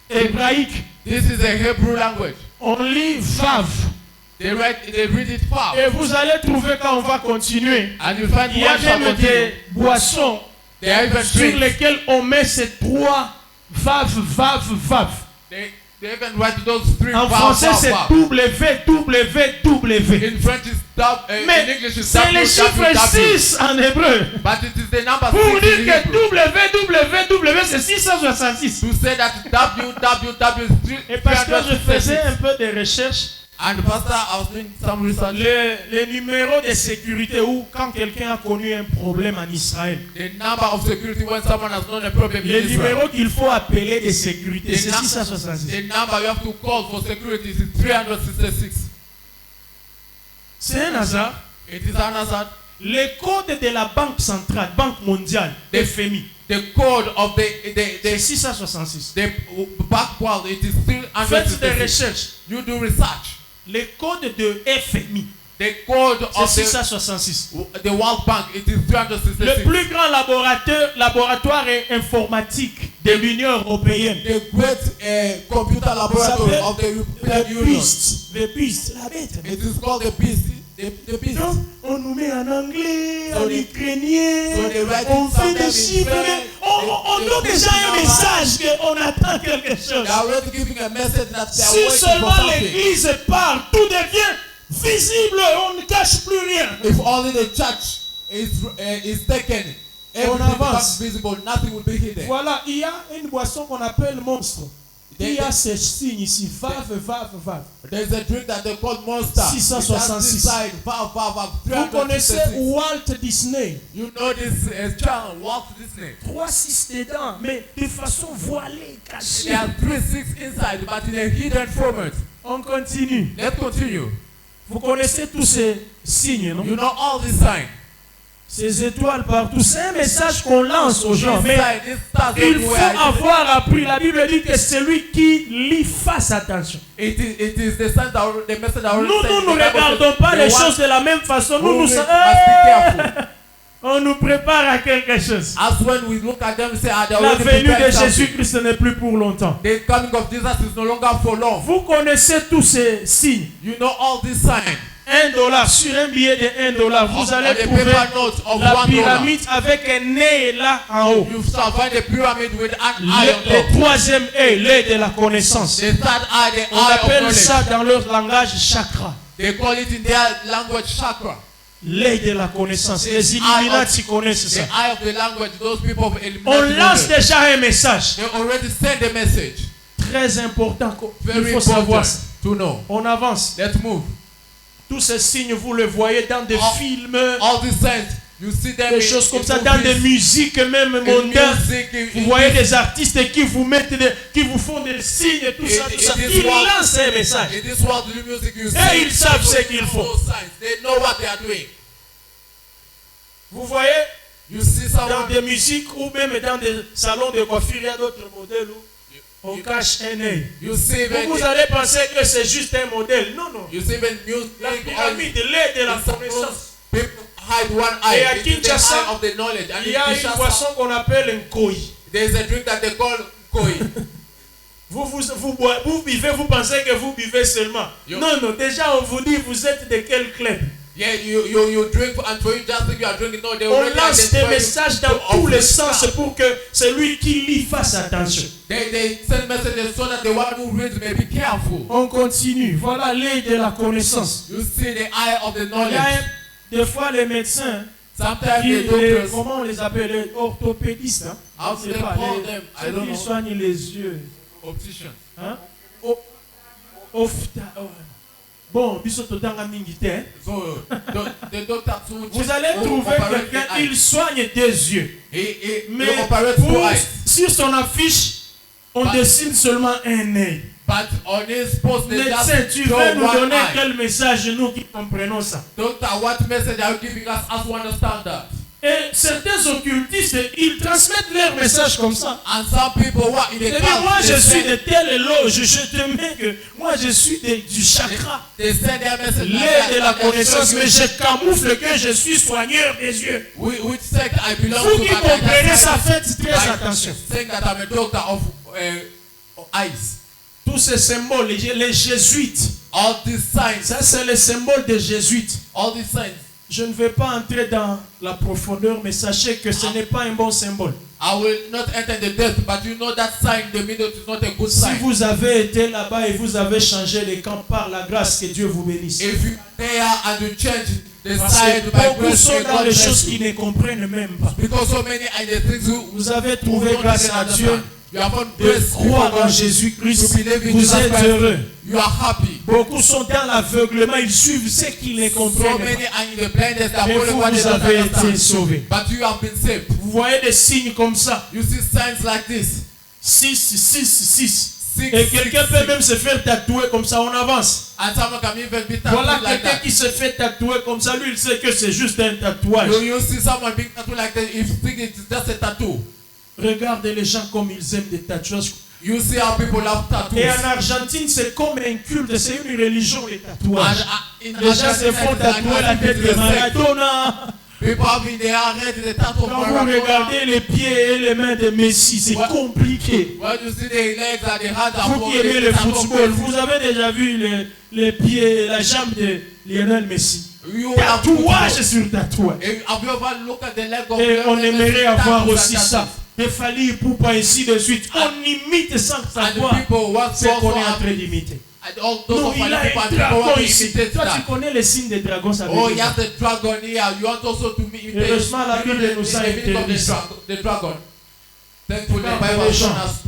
hébraïque. This is a Hebrew language. On lit Vav. They read it fast. Et vous allez trouver quand on va continuer. And you find Il y a one shall même continue. des boissons They are even sur drinks. lesquelles on met ces 3 Vav, Vav, Vav. They even write those 3 En vowels. français c'est W, W, W. In French it's in Mais English it's c'est le chiffre 6 en hébreu. But it is the number Pour 6 dire in que Hebrew. W c'est 666. To say that www is Et parce que je faisais 366. un peu de recherche, And pastor, I was doing some research. les numéros de sécurité ou quand quelqu'un a connu un problème en Israël, The number of security when someone has known a problem in les Israel. numéros qu'il faut appeler de sécurité, c'est The 666. number you have to call for security is 366. C'est un hasard. It is an hazard. Les codes de la Banque centrale, Banque mondiale, The- FMI, The code of c'est 666. the backward, it is Faites des 366. recherches. You do research. Les codes de FMI, The code c'est of 666. the World Bank, it is Le 366. plus grand laboratoire informatique de l'Union européenne. The great computer laboratory of the European Union. Le BIST, la bête. It is called the beast. The beast. Donc, on nous met en anglais, So en they- ukrainien, so they write on it fait des sometimes in chiffres, French, mais on they donne put déjà it un in message qu'on attend quelque chose. They are already giving a message that they are Si waiting for seulement something. l'église parle, tout devient visible, on ne cache plus rien. If only the church is taken, everything becomes avance. visible. Nothing will be hidden. Voilà, il y a une boisson qu'on appelle monstre. Il y a ces signes ici. Vave. There's a drink that they call Monster. 666. Vous connaissez Walt Disney. You know this child, Walt Disney. 3-6 dedans, mais de façon voilée, cachée. There are 3-6 inside, but in a hidden format. On continue. Let's continue. Vous connaissez tous ces signes, non? You know all these signs. Ces étoiles partout. C'est un message qu'on lance aux gens. Mais This stars il faut everywhere. avoir appris. La Bible dit que celui qui lit fasse attention. It is the sign that the message that Nous ne regardons pas les choses de la même façon. Nous must be savons. careful. On nous prépare à quelque chose. As when we look at them, we say, they La already venue de prepared something. Jésus-Christ n'est plus pour longtemps. The coming of Jesus is no longer for long. Vous connaissez tous ces signes. You know all these signs. $1 sur un billet de $1, vous allez On the trouver paper note of la $1. pyramide avec un nez là en haut. You shall find the pyramid with an eye on Le top. troisième œil, l'œil de la connaissance. The third eye, the On eye of appelle knowledge. ça dans leur langage chakra. They call it in their language chakra. L'œil de la connaissance. Les Illuminati connaissent The ça. eye of the language, those people of Illuminati. On lance knowledge. déjà un message They already sent the message. très important qu'il Very faut savoir. important to know. On avance. Let's move. Tous ces signes, vous les voyez dans des films, All these signs, you see them des choses comme ça, dans des movies, musiques même in mondaines. music, Vous voyez des artistes qui vous mettent, qui vous font des signes, tout ça, tout ça. Ils lancent un message. In this world, the music you see, Et ils savent ce qu'ils font. those signs. They know what they are doing. Vous voyez, You see dans someone, des musiques ou même dans des salons de coiffure, il y a d'autres modèles où on cache un œil. you see even, Vous allez penser que c'est juste un modèle. Non, non. you see even music, La pyramide, l'œil de la connaissance. people hide one Et eye. à It is the Kinshasa, eye of the knowledge. And Il in y a une Kinshasa, boisson qu'on appelle un koi. there is a drink that they call koi. Vous buvez, vous pensez que vous buvez seulement. Yo. Non, non, déjà on vous dit vous êtes de quel club. Yeah, you drink, and for you just think you are drinking. No, they On already lance des identify messages you dans of tous les the sens star. pour que celui qui lit fasse attention. They send messages so that the one who reads may be careful. On continue. Voilà l'œil de la connaissance. You see the eye of the Il y knowledge. a des fois les médecins, Sometimes qui, the doctors, comment on les appelle, les orthopédistes, hein? how Je do sais they pas, call them? I ceux don't qui know. soignent les yeux. Opticians. Hein? Bon, bisoto tanga mingi te, hein? So the doctor who Vous allez trouver quelqu'un, il soigne des yeux. Mais he operates two eyes. sur son affiche, on dessine seulement un œil. But on his post, they Médecin, just tu show veux nous one donner eye. quel message, nous qui comprenons ça? Doctor, what message are you giving us as we understand that? Et certains occultistes, ils transmettent leur message comme ça. And some people who are in the Ils disent, moi cult, je they suis send- de telle loge, je te mets que moi je suis du chakra, they send their message like l'air de la that, and they connaissance, show mais you je camoufle que je suis soigneur des yeux. which sect I belong Vous to. qui but I comprenez just ça, faites très by attention. saying that I'm a doctor of eyes. Tous ces symboles, les jésuites, All these signs, ça c'est le symbole des jésuites. all these signs. Je ne vais pas entrer dans la profondeur, mais sachez que ce n'est pas un bon symbole. I will not enter the depth, but you know that sign, the middle is not a good Si sign. vous avez été là-bas et vous avez changé les camps par la grâce, que Dieu vous bénisse. If you are there and you change the Parce side que by beaucoup grace, sont may dans God les bless choses you. qu'ils ne comprennent même pas. Because so many are the things you Vous avez who trouvé don't grâce even à understand. Dieu You have found de grace croire before en God. Jésus-Christ. To believe in Vous Jesus êtes Christ. heureux. You are happy. Beaucoup sont dans l'aveuglement, ils suivent ce qu'ils ne So comprennent many pas. are in the blindness that Mais only vous, one vous doesn't avez été understand. sauvés. But you have been saved. Vous voyez des signes comme ça. You see signs like this. 6, 6, 6. Six, Et six, quelqu'un six. peut même se faire tatouer comme ça, on avance. And someone can even be Voilà tattooed like quelqu'un that. qui se fait tatouer comme ça, lui il sait que c'est juste un tatouage. You see someone being tattooed like that, if you think it's just a tattoo. Regardez les gens comme ils aiment des tatouages. You see how people love tattoos. Et en Argentine, c'est comme un culte, c'est une religion les tatouages. in Les gens se font tatouer la tête de Maradona. People have in their head the tattoo of Quand vous Maradona. regardez les pieds et les mains de Messi, c'est Ouais. compliqué. When you see the legs and the hands are Vous qui aimez le football, vous avez déjà vu les pieds, la jambe de Lionel Messi. You have Tatouage sur tatouage. Have you ever looked at the leg of Et on Lionel aimerait Messi? avoir Tattoos aussi and ça. tattoos. Des Fali Poupa, ainsi de suite. On imite sans And savoir the people want ce to qu'on also est en have train d'imiter. and all those Non, of il a people un and people want dragon to ici. imitate Toi, tu that. connais les signes des dragons, ça veut Oh, dire he has the dragon here. You want also to meet the Heureusement, la Bible nous a the meaning of interdit ça. the dragon. Thankfully, the Regardez Bible les has shown gens. us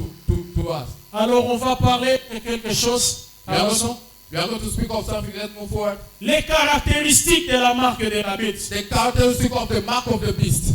to us. Alors on va parler de quelque chose. We are going to speak of something. Let's move forward. Les caractéristiques de la marque de la bête. The characteristic of the mark of the beast.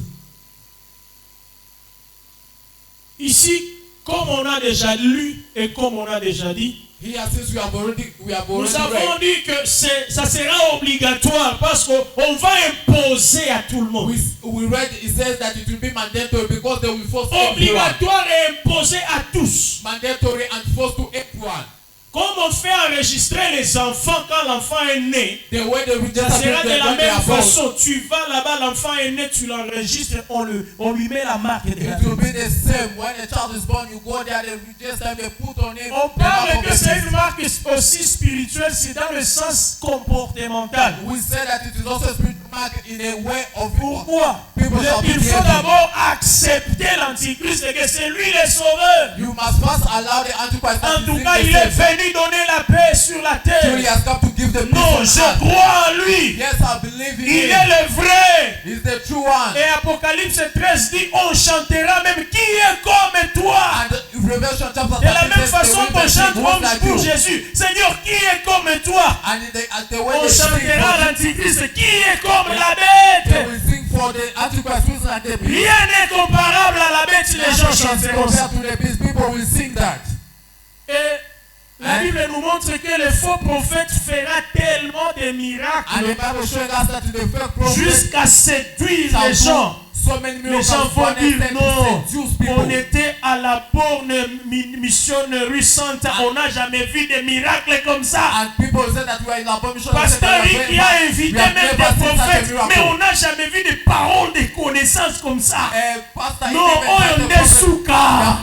Ici, comme on a déjà lu et comme on a déjà dit, Here, since we have already nous read, avons dit que ça sera obligatoire parce qu'on va imposer à tout le monde. we read, it says that it will be mandatory because they will force everyone. Obligatoire et imposé à tous. Mandatory and forced to everyone. Comme on fait enregistrer les enfants quand l'enfant est né, The way they ça register sera de them la when they même are born, façon. Tu vas là-bas, l'enfant est né, tu l'enregistres, on lui met la marque de la it will bête. be the same. When a child is born, you go there, they register, they put on him. On the mark parle of que the c'est beast. une marque aussi spirituelle, c'est dans le sens comportemental. We say that it is also a spiritual mark in a way of Pourquoi? people shall be Il faut behaving. d'abord accepter l'Antichrist et que c'est lui le sauveur. You must first allow the Antichrist En to tout be cas, il the est same. venu donner la paix sur la terre. So he has come to give the peace Non, on je earth. crois en lui. Yes, I believe in Il him. est le vrai. He's the true one. Et Apocalypse 13 dit, on chantera même qui est comme toi. And Revelation chapter De la 13 même says, façon "They will qu'on chante sing one like pour you." Jésus. Seigneur, qui est comme toi? And the way On they sing chantera for, l'Antichrist. Qui est comme la they bête? will sing for the Antichrist who is like the beast. Rien n'est comparable à la bête. Les gens chanteront ça. Compared to the beast, people will sing that. Et la Bible nous montre que le faux prophète fera tellement de And miracles the Bible showing us that the first prophet jusqu'à séduire shall les gens. do so many Les miracles gens for vont an dire extent non, to seduce people. on était à la borne missionnerie sainte, on n'a jamais vu de miracles comme ça. And people say that we are in abomination. Pasteur Rick a invité We have même never des seen such a prophètes, miracle. mais on n'a jamais vu de paroles de connaissances comme ça. Pastor, Non, on est souka.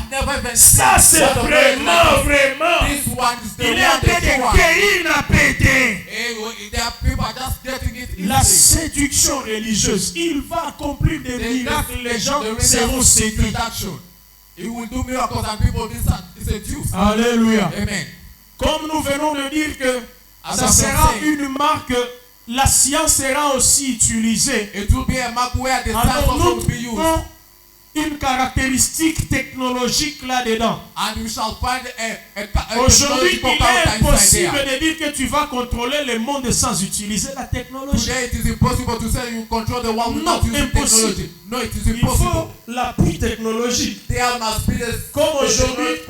Ça c'est vraiment. This one is the Il est en one, train the true de one. guérir la pété. There are people are just getting it La easy. séduction religieuse, il va accomplir des miracles, les gens seront séduits. Seduction. He will do miracles and people will be seduced. Alléluia. Amen. Comme nous venons de dire que As ça I'm sera saying, une marque, la science sera aussi utilisée. it will be a mark where the science Alors also nous will be used. trouvons une caractéristique technologique là-dedans. And we shall find a Aujourd'hui, il technological est character inside impossible there. de dire que tu vas contrôler le monde sans utiliser la technologie. Today it is impossible to say you control the world Non, without using impossible. technology. No, it is Il faut impossible. l'appui technologique. There must be Comme aujourd'hui,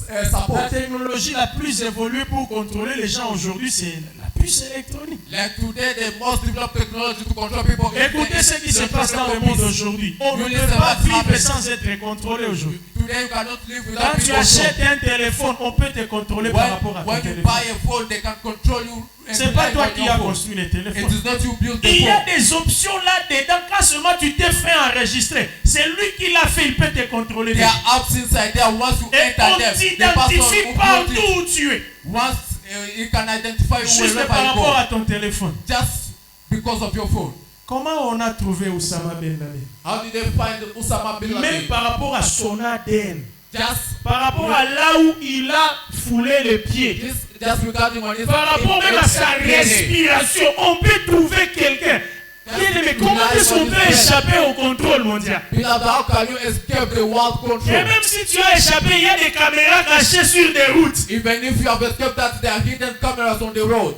la support. technologie la plus évoluée pour contrôler les gens aujourd'hui, c'est la puce électronique. Like today, the most developed technology to control people. Écoutez ce qui se passe dans le monde aujourd'hui. On ne peut pas vivre sans être contrôlé aujourd'hui. Today you cannot live without Quand tu being controlled. achètes un téléphone, on peut te contrôler par rapport à ton When you téléphone. buy a phone, they can control you. C'est pas toi qui as phone. construit le It téléphone. is not you build the Il y a phone. des options là-dedans. Quand seulement tu t'es fait enregistrer, c'est lui qui l'a fait, il peut te contrôler. There are apps inside there. Once you Et enter on them, the person t'identifie who partout built it, où tu es. once he can identify you Juste wherever par you rapport go, à ton téléphone. just because of your phone. Comment on a trouvé Oussama Ben Laden? How did they find Osama bin Même Laden? par rapport à son ADN. Just Par rapport à là où il a foulé les pieds. just regarding on his Par rapport même à sa respiration, on peut trouver quelqu'un. Mais comment est-ce qu'on peut échapper au contrôle mondial? Beloved, how can you escape the world Et control? même si tu as échappé, il y a des caméras cachées sur des routes. Even if you have escaped that, there are hidden cameras on the road.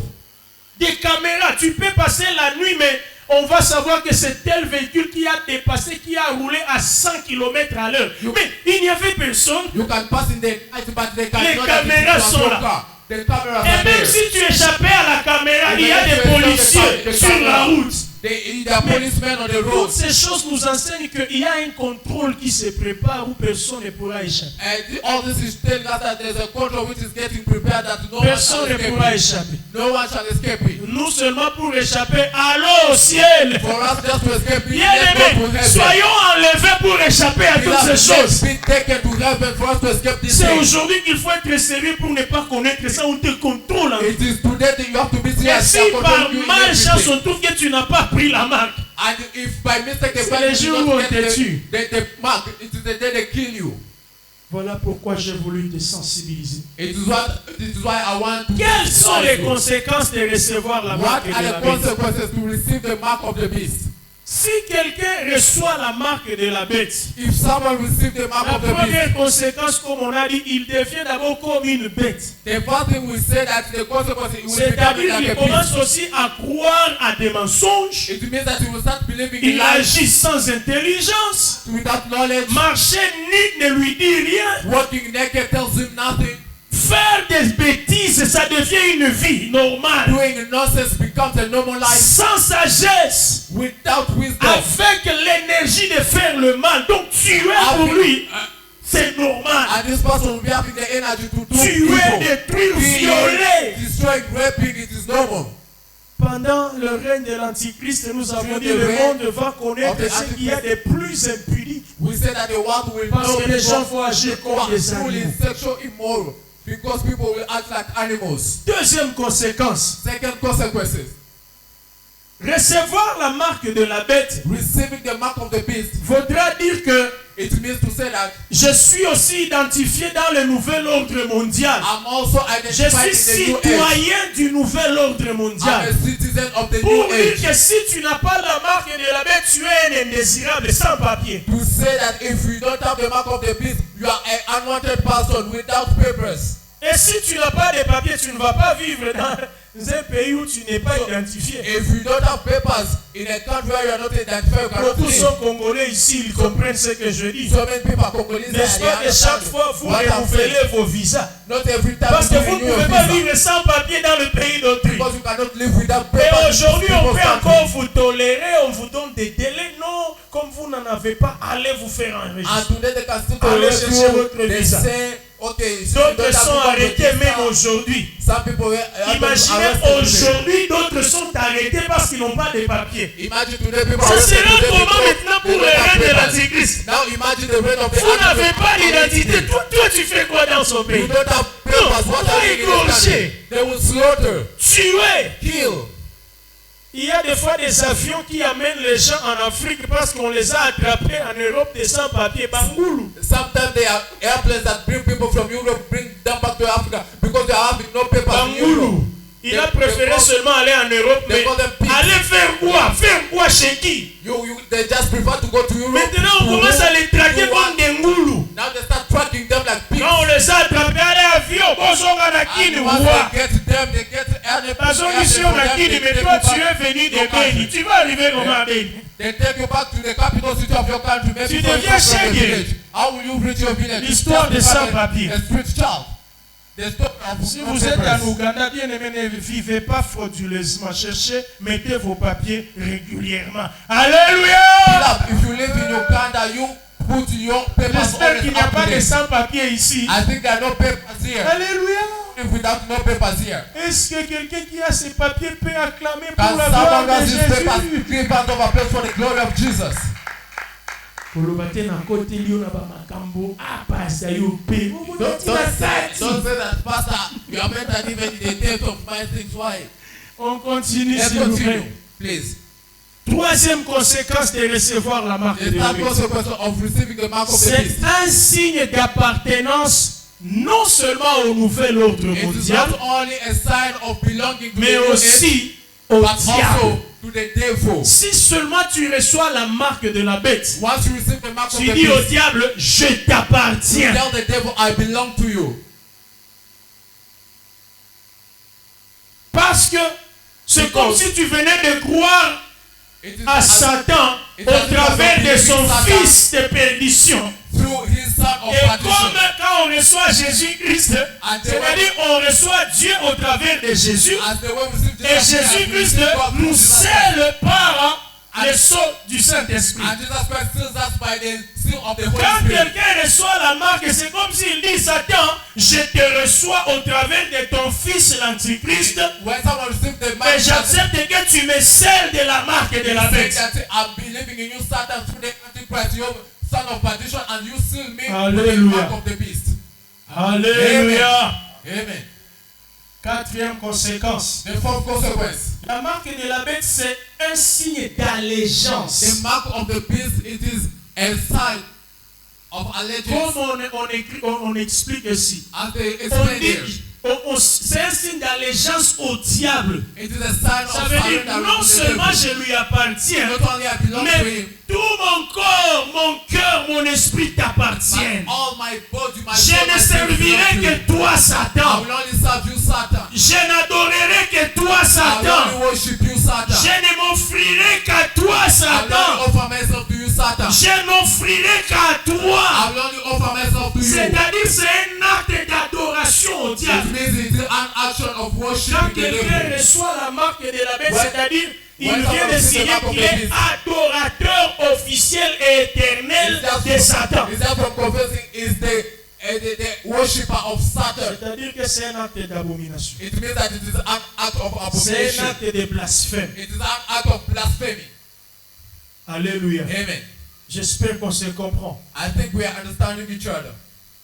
Des caméras, tu peux passer la nuit, mais on va savoir que c'est tel véhicule qui a dépassé, qui a roulé à 100 km à l'heure. Mais il n'y avait personne. You can pass in the night, but they can Les know that caméras it is sont your là. car. The cameras Et are même there. si tu échappais à la caméra, il y a des policiers sur la route. There are policemen on the road. Toutes ces choses nous enseignent qu'il y a un contrôle qui se prépare où personne ne pourra échapper. And all this is telling us that there's a control which is getting prepared that no one shall Personne ne escape pourra it. échapper. No one shall escape it. Nous seulement pour échapper, allons au ciel. For us just to escape it, let's go Bien-aimés, to heaven. soyons enlevés pour échapper à toutes ces choses. Let's be taken to heaven for us to escape this C'est thing. aujourd'hui qu'il faut être sérieux pour ne pas connaître ça. On te contrôle. It is today that you have to be Et serious. si They are par controlling you in malchance everything. on trouve que tu n'as pas pris la marque, And if by mistake they C'est find les you did jours not où on get te tue. the mark, it is the day they kill you. voilà pourquoi j'ai voulu te sensibiliser. It is why I want to. Quelles sont les you. conséquences de recevoir la What marque de are la the bête? consequences to receive the mark of the beast? Si Si quelqu'un reçoit la marque de la bête, If someone receives the mark la of the beast, première conséquence, comme on a dit, il devient d'abord comme une bête. the first thing we say that the consequence it will become C'est-à-dire like qu'il a commence beast. aussi à croire à des mensonges. It means that you will start believing in Il lies agit sans intelligence. without knowledge. Marcher nu ne lui dit rien. Walking naked tells him nothing. Faire des bêtises, ça devient une vie normale. Doing nonsense becomes a normal life Sans sagesse. without wisdom. Avec l'énergie de faire le mal. Donc tuer pour lui, c'est normal. And this person will be having the energy to do Tuer, evil. détruire, Killing, violer. destroying, raping, it is normal. Pendant le règne de l'Antichrist, nous avons dit the le reign monde va connaître of the ce qu'il y a de plus impudique. We say that the world will Parce know que les gens people vont agir who comme are des truly animaux. sexual immoral because people will act like animals. Deuxième conséquence, Second consequences. recevoir la marque de la bête Receiving the mark of the beast, voudra dire que it means to say that je suis aussi identifié dans le nouvel ordre mondial. I'm also Je identified suis in the new age. citoyen du nouvel ordre I'm mondial. a citizen of the Pour new dire age. que si tu n'as pas la marque de la bête, tu es un indésirable sans papier. To say that if you don't have the mark of the beast, you are an unwanted person without papers. Et si tu n'as pas de papier, tu ne vas pas vivre dans un pays où tu n'es pas identifié. If you don't have papers in a country where you are not identified, you cannot Beaucoup live. sont congolais ici, ils comprennent ce que je dis. So many people are Congolese N'est-ce and pas they que chaque understand fois vous what I'm saying. renouvelez vos visas? Not every time Parce que you vous ne renew pouvez your pas visa. vivre sans papier dans le pays d'autrui. Because you cannot live without Et papers. aujourd'hui, on People peut can't encore live. vous tolérer, on vous donne des délais. Non, comme vous n'en avez pas, allez vous faire And enregistrer. today they can still Allez tolerate chercher you. votre They visa. say, okay, since you D'autres don't have sont people arrêtés register, même aujourd'hui. some people were Imaginez arrested today. aujourd'hui, d'autres sont arrêtés parce qu'ils n'ont pas de papiers. Imagine today people Ça arrested sera today comment because maintenant they pour le don't have règne de papers. l'Antichrist? Now imagine the reign of the Vous n'avez Antichrist. pas d'identité. Toi, tu fais quoi dans son You pays? don't have papers. What Non, are you in égorger. this country? They will slaughter, Tuer. kill. Il y a des fois des avions qui amènent les gens en Afrique parce qu'on les a attrapés en Europe des sans-papiers. Bangoulou. Sometimes they are airplanes that bring people from Europe, bring them back to Africa because they are having no papers in Europe. Bangoulou. Il a préféré seulement aller en Europe, mais they call them pigs. aller faire quoi? Faire quoi chez qui? They just prefer to go to Europe. Maintenant, on to commence à les traquer to comme work. des ngoulous. Now they start tracking them like pigs. Quand on les a attrapés, allez avion, bozonga na And kini, once ouah. they get them, they get Bazongi sur na kini, mais toi tu es venu de Beni. Tu vas arriver comment à Beni? They take you back to the capital city of your country. Maybe Tu for you deviens from the Schengen. village. How will you reach your village? L'histoire Just de because sans-papiers. a street child. The story of Si no vous êtes papers. en Ouganda, bien aimé, ne vivez pas frauduleusement. Cherchez, mettez vos papiers régulièrement. Alléluia! Beloved, if you live in Uganda, you put your papers J'espère always qu'il n'y a up pas to de date. sans-papiers ici. I think there are no papers here. Alléluia! Live without no papers here. Est-ce que quelqu'un qui a ses papiers peut acclamer Can pour la gloire someone de else his papers Jésus? give out of a place for the glory of Jesus? koloba te na kote liyo na bamakambo apasa yo pe Don't say that, Pastor. You are better even in the days of my things. Why? on continue Let's s'il vous continue, plaît. please. Troisième conséquence de recevoir la marque The de third Dieu, consequence of receiving the mark of the c'est beast. un signe d'appartenance non seulement au nouvel ordre It is mondial, not only a sign of belonging to mais the new age, aussi au but diable. also to the devil. Si seulement tu reçois la marque de la bête, Once you receive the mark of tu the dis au beast, diable, je you t'appartiens. tell the devil, I belong to you. Parce que c'est comme si tu venais de croire It is à as- Satan it au is travers de son Satan fils de perdition. through his son of Et perdition. comme quand on reçoit Jésus-Christ, c'est-à-dire on reçoit Dieu au travers de Jésus, As the way we receive et Jesus Christ, we Jésus-Christ receive God through nous Jesus Christ. scelle par le sceau du Saint-Esprit. And Jesus Christ seals us by the seal of the Holy Quand Spirit. quelqu'un reçoit la marque, c'est comme s'il dit, Satan, je te reçois au travers de ton fils l'Antichrist, When someone receives the et mark, j'accepte que tu me scelles de la marque de la say bête. that I'm believing in you, Satan, through the Antichrist, you son of perdition, and you seal me with the Hallelujah. mark of the beast. Alléluia. Amen. Quatrième conséquence. The fourth consequence. La marque de la bête, c'est un signe d'allégeance. The mark of the beast, it is a sign of allegiance. Comme on explique ici. As they On explain dit, here, c'est un signe d'allégeance au diable. It is a sign Ça of veut dire surrender non to the seulement devil. je lui appartiens, Not only I belong to mais him, tout mon corps, mon cœur, mon esprit but t'appartiennent. all my body, my Je soul, ne my spirit belong servirai to you. que toi, I Satan. will only serve you, Satan. Je n'adorerai que toi, I will Satan. only worship you, Satan. Je ne m'offrirai qu'à toi, I will Satan. only offer myself to you, Satan. Je n'offrirai qu'à toi. I will only offer myself to you. C'est-à-dire, c'est un acte d'adoration au It diable. means it is an action of worship Quand to the quelqu'un devil. reçoit la marque de la bête, Ouais. c'est-à-dire, il Ouais, vient de ça signer va, qu'il est c'est adorateur officiel et éternel de Satan. Is that from confessing is the worshipper of Satan. C'est-à-dire que c'est un acte d'abomination. It means that it is an act of C'est abomination. un acte de blasphème. It is an act of blasphemy. Alléluia. Amen. J'espère qu'on se comprend. I think we are understanding each other.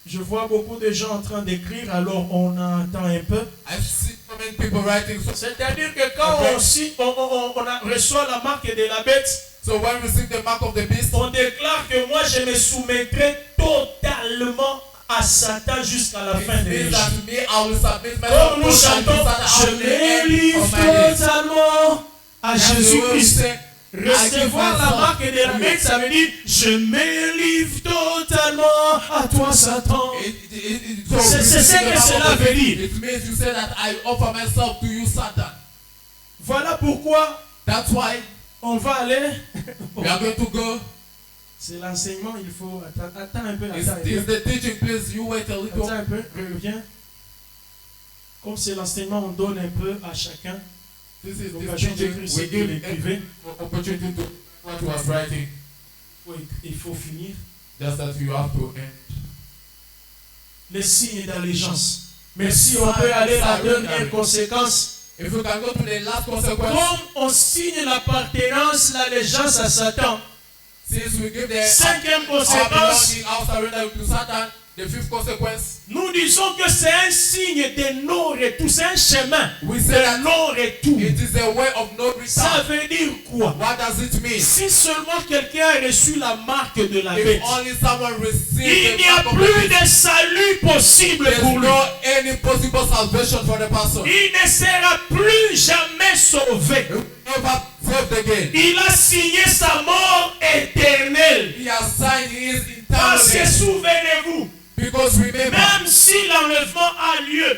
Je vois beaucoup de gens en train d'écrire, alors on attend un peu. I've seen so many people writing. C'est-à-dire que quand on reçoit la marque de la bête, So when we receive the mark of the beast, on déclare que moi je me soumettrai totalement à Satan jusqu'à la fin it de means mes that jours. me, I will submit Comme nous myself chantons, je to the m'élève end of my days. totalement à Jésus-Christ. I give Recevoir la myself marque de la to you. bête, ça veut dire je m'élève totalement à toi, Satan. C'est ce que cela veut dire. It means you say that I offer myself to you, Satan. Voilà pourquoi That's why on va aller. we are going to go. C'est l'enseignement, il faut attends un peu, Is the teaching, please? You wait a little. attends un peu, reviens. Comme c'est l'enseignement, on donne un peu à chacun This is l'occasion the teaching. d'écrire ce We qu'il give écrivait. opportunity to what was writing. Il faut finir. Just that you have to end. Les signes d'allégeance. Mais si on peut aller à la dernière conséquence, If you can go to the last consequence, comme on signe l'appartenance, l'allégeance à Satan, since we give the cinquième our conséquence, belonging, our surrender to Satan, the fifth consequence, nous disons que c'est un signe de non-retour, c'est un chemin we say that de non-retour. it is a way of no Ça return. veut dire quoi? What does it mean? Si seulement quelqu'un a reçu la marque de la If bête, only someone il received n'y the a mark of the plus beast, de salut possible there's pour lui. no any possible salvation for the person. Il ne sera plus jamais sauvé. Never saved again. Il a signé sa mort éternelle. He has signed his Parce que eternal souvenez-vous, because remember, même si l'enlèvement a lieu,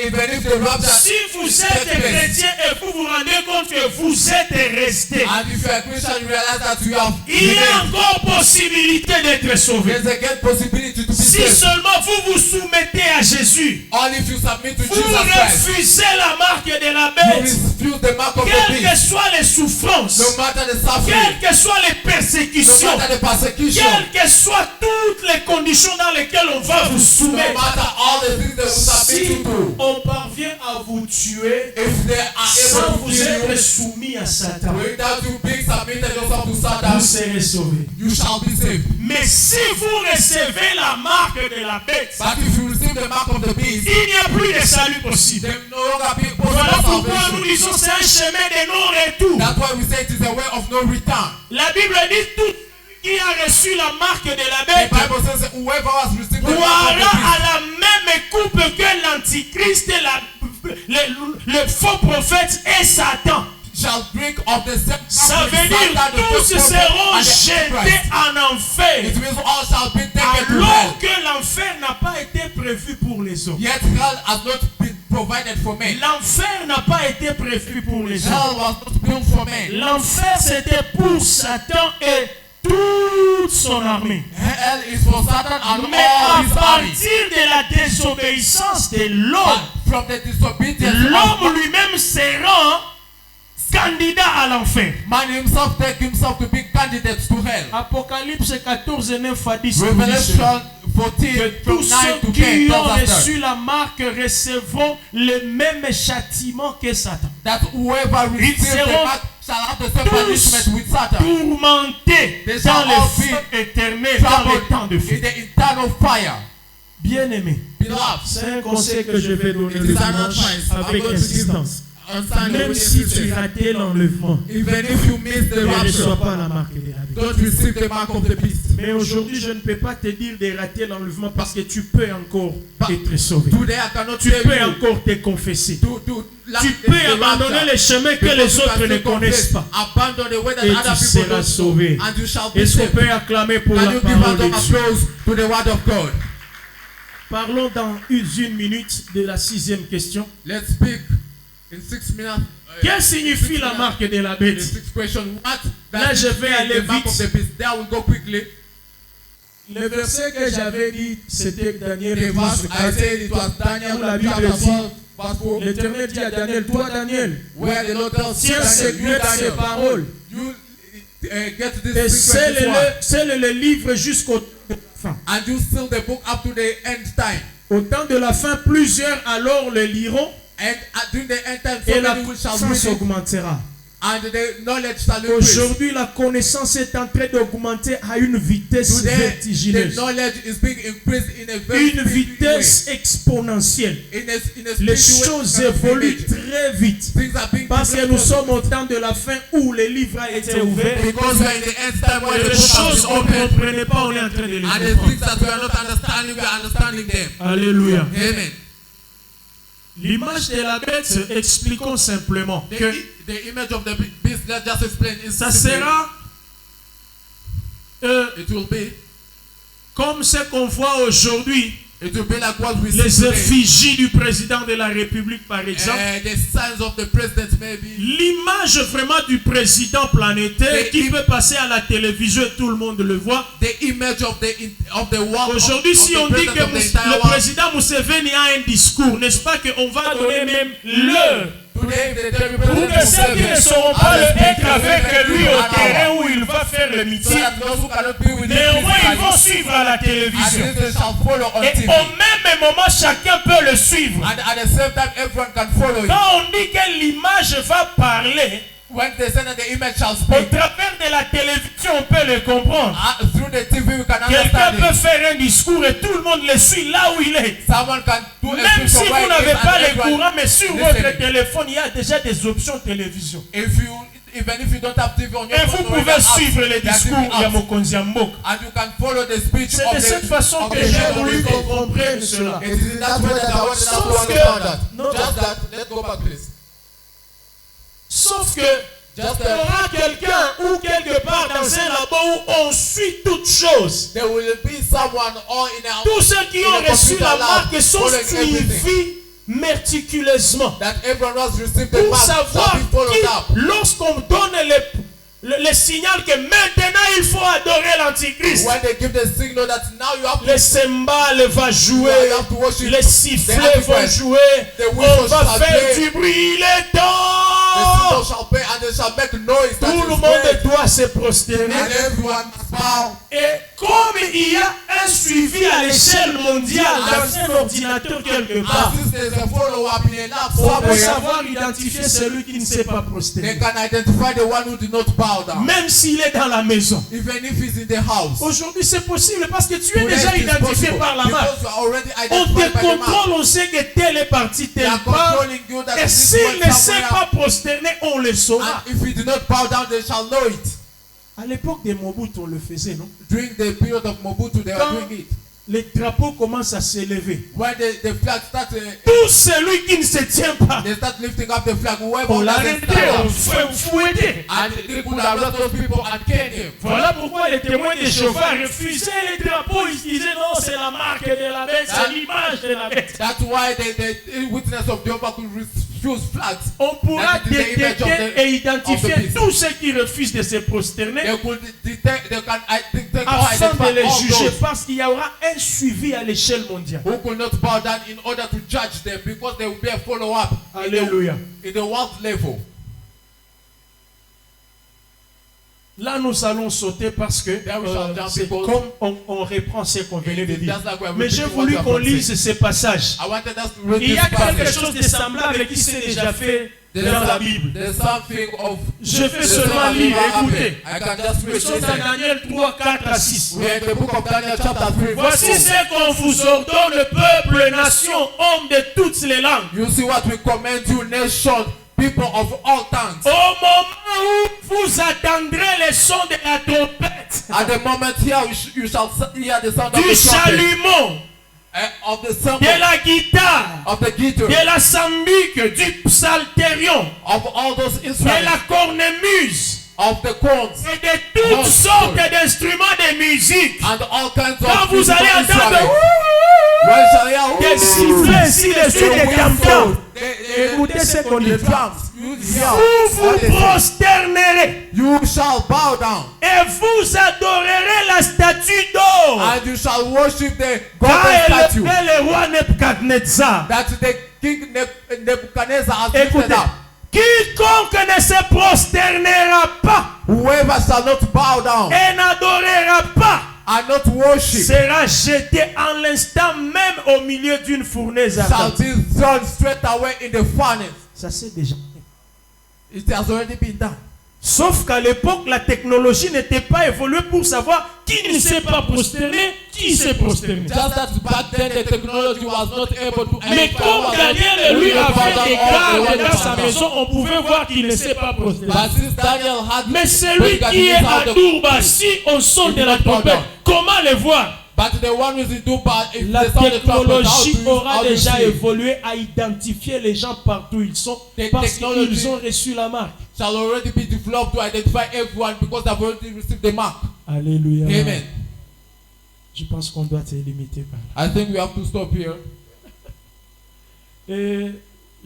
even if the rapture si vous êtes takes place, chrétien et vous vous rendez compte que vous êtes resté, and if you are a Christian, you realize that you have il y a remained. encore possibilité d'être sauvé. There's again possibility to be Si saved. seulement vous vous soumettez à Jésus, Only if you submit to vous Jesus Christ. refusez la marque de la You bête, refuse the mark of the quelles que beast. soient les souffrances, No matter the suffering, quelles que soient les no persécutions, matter the persecution, quelles que soient toutes les conditions dans lesquelles on va vous no soumettre, matter all the things that we submit si to, on parvient à vous tuer if they are sans able to vous kill être you, soumis à Satan, without you being submitted yourself to Satan, vous serez sauvés. you shall be saved. Mais si vous recevez la marque de la bête, But if you receive the mark of the beast, il n'y a plus de salut possible. then no longer be Voilà possible pourquoi nous salvation. disons c'est un chemin de non-retour. That's why we say it is a way of no return. La Bible dit tout qui a reçu la marque de la The bête Bible says that whoever has received the mark boira of the à beast la même coupe que l'antichrist, le faux prophète et Satan. shall drink of the same Ça cup veut with dire Satan, the tous fake prophet, seront and the jetés Antichrist. en enfer. It means all shall be taken to hell. Alors que l'enfer n'a pas été prévu pour les hommes. Yet hell has not been provided for men. L'enfer n'a pas été prévu pour les hommes. Hell was not built for men. L'enfer c'était pour Satan et toute son armée. Hell is for Satan and Mais all à his army. partir de la désobéissance de l'homme, But from the disobedience of l'homme lui-même sera candidat à l'enfer. man himself, take himself to be candidates to hell. Apocalypse 14, 9 à 10. Revelation 14 from Tous 9 ceux to 10 qui ont tells us reçu la marque recevront le même châtiment que Satan. that whoever receives the seront mark shall have the same punishment with Satan. Tourmentés They dans shall le all feu be éternel, dans le temps de in feu. the eternal fire. Bien-aimé, Beloved, c'est un conseil que je vais donner it le is an dimanche advice I'm avec going to give insistance. a sign Même of si the tu ratais l'enlèvement, Even if you miss the ne reçois rapture, pas la marque de la bête. don't receive the mark of the beast. Mais aujourd'hui, je ne peux pas te dire de rater l'enlèvement parce que tu peux encore être sauvé. Today I cannot Tu tell peux you encore te confesser. to Tu peux abandonner les chemins que les autres ne connaissent pas. Abandon the way that Et other tu people seras don't know, sauvé. and you shall be Est-ce qu'on saved. peut acclamer pour Can la you give parole a de Dieu? applause to the word of God? Parlons dans une minute de la 6e question. Let's speak in 6 minutes. Que signifie la marque de la The bête? 6th question. What Là, does je it vais mean, aller the mark of vite. the beast? There we go quickly. Le verset que j'avais dit, c'était Daniel The 12, verse I said it was Daniel Où la Bible chapter dit, 12, verse 4, L'Éternel dit à Daniel, toi Daniel, where the Lord tells tiens Daniel, you secret ces Daniel, paroles you get et this secret, this one, scelle le livre jusqu'au fin. and you seal the book up to the end time. Au temps de la fin, plusieurs alors le liront And during the end time, et so la many will shall puissance read it, augmentera. and the knowledge shall increase. Aujourd'hui, la connaissance est en train d'augmenter à une vitesse Today, the vertigineuse, knowledge is being increased in a very une speedy vitesse exponentielle. way. In a Les speedy way, choses kind of évoluent image. très vite. Things are being Parce que developed nous sommes au temps de la fin où les livres ont été ouverts. because we are in the end time where Et the les books have choses been qu'on ne opened, comprenait pas, on est en train de les and the comprendre. things that we are not understanding, we are understanding them. Alléluia. Amen. L'image de la bête, expliquons simplement que The image of the beast, let's just explain. Is ça simply, sera it will be comme ce qu'on voit aujourd'hui, It will be like what we see les today. effigies du président de la République, par exemple. The signs of the president maybe. L'image vraiment du président planétaire qui peut passer à la télévision et tout le monde le voit. The image of the world. Aujourd'hui, si on dit que le président Museveni a un discours, n'est-ce pas qu'on va donner même l'heure pour que ceux qui ne sauront pas être avec lui au terrain où il va faire le meeting, néanmoins ils vont suivre à la télévision. Et au même moment, chacun peut le suivre. Quand on dit que l'image va parler, when they say that the image shall au speak, travers de la télévision, on peut le comprendre. through the TV we can Quelqu'un understand peut it. faire un discours et tout le monde le suit là où il est. Someone can do a Même speech si from where vous he n'avez is pas and le everyone courant, mais sur listening. votre téléphone, il y a déjà des options télévision. Even if you don't have TV on your Et vous phone, pouvez suivre les there are discours TV apps. Yamokonzi Mboka. And you can follow the speech C'est of de the cette façon of que the j'ai head of voulu the qu'on state. comprenne cela. It is in that way that I wanted us to Sauf que- understand that. Non. Just that, let's go back please. Sauf que Just il y aura quelqu'un ou quelque part dans un labo où on suit toutes choses. there will be someone or in a Tous ceux qui ont in a reçu computer la lab marque sont following everything. suivis méticuleusement. that everyone has received the Pour mark savoir shall be followed up. qui, lorsqu'on donne le signal que maintenant il faut adorer l'Antichrist, When they give the signal that now you have le to cymbale va jouer, you have to worship les sifflets the vont Antichrist. jouer, The on whistles va shall faire play. du bruit, il est the temps. signal shall pay and they shall make noise that Tout le is monde great. doit se prosterner. And everyone must bow. Et comme il y a un suivi à l'échelle mondiale dans un ordinateur quelque part, And since there's a follow-up in a lab on peut somewhere, savoir identifier celui qui ne s'est pas they prosterné. can identify the one who did not bow down. Même s'il est dans la maison. Even if he's in the house. Aujourd'hui, c'est possible parce que tu es Today déjà it is identifié possible par la marque. because you are already On identified te by the mark. contrôle, on sait que tel est parti, They tel are part. controlling you that Et this s'il one ne s'est somewhere. pas prosterné, on le saura. And if he did not bow down, they shall know it. À l'époque de Mobutu, on le faisait, non? During the period of Mobutu, they were Quand doing it. les drapeaux commencent à s'élever, When the flag starts, tout celui qui ne se tient pas, they start lifting up the flag. Whoever on doesn't l'arrêtait, stand on up. fouettait. And they could arrest those people and kill him. Voilà pourquoi les témoins de Jéhovah refusaient les drapeaux. Ils disaient non, c'est la marque de la bête, c'est l'image de la bête. That's why the witness of Jehovah could refuse flags. On pourra That is the image of détecter the- et identifier of the beast. tous ceux qui refusent de se prosterner They could detect, they can detect or afin de identify les all juger those parce qu'il y aura un suivi à l'échelle mondiale. who could not bow down in order to judge them because there will be a follow-up Alléluia. in the world level. Là, nous allons sauter parce que There we shall jump c'est because- comme on reprend ce qu'on venait de dire. Just like we are Mais j'ai repeating voulu what we qu'on have been lise ces passages. I wanted us to read Il y a this quelque passage. chose de semblable qui s'est déjà fait dans la Bible. There's something of Je vais seulement lire, écoutez. I can just Nous read sommes dans this. Daniel 3, 4 à 6. We are in the book of Daniel chapter 3. Voici ce qu'on vous ordonne, peuple, nation, hommes de toutes les langues. You see what we command you, nation, people of all tongues. Au moment où vous attendrez le son de la trompette, At the moment here, you shall hear the sound of du the trumpet, chalumeau, of the de cymbal, la guitare, of the guitar, de la sambique, du psalterion, of all those de instruments, la cornemuse of the chords, et de toutes sortes d'instruments de musique. and all kinds Quand of vous musical allez entendre instruments. When you shall hear des sifflets ainsi dessus des tam-tams, Écoutez ce qu'on dit. the drums, you hear vous all this. prosternerez You shall bow down, et vous adorerez la statue d'or and you shall worship the qu'a golden statue élevé le roi Nebuchadnezzar. that the king Nebuchadnezzar has lifted Écoutez, up. quiconque ne se prosternera pas Whoever shall not bow down et n'adorera pas and not worship sera jeté en l'instant même au milieu d'une fournaise shall ardente. be thrown straight away in the furnace. Ça c'est déjà. It has already been done. Sauf qu'à l'époque, la technologie n'était pas évoluée pour savoir qui ne s'est pas prosterné, qui s'est prosterné. Just that back then the technology was not able to. Mais comme Daniel lui avait des gardes dans sa maison, on pouvait voir qu'il ne s'est pas prosterné. But since Daniel had, Mais celui qui est à Tourba, si on sonne de la trompette, comment le voir? but the one who is in Dubai, if La they sound the trumpet, how technologie do you- aura how do you déjà see? évolué à identifier les gens partout où ils sont parce qu'ils ont reçu la marque. Shall already be developed to identify everyone because they've already received the mark. Alléluia. Amen. Je pense qu'on doit se limiter par là. I think we have to stop here. Et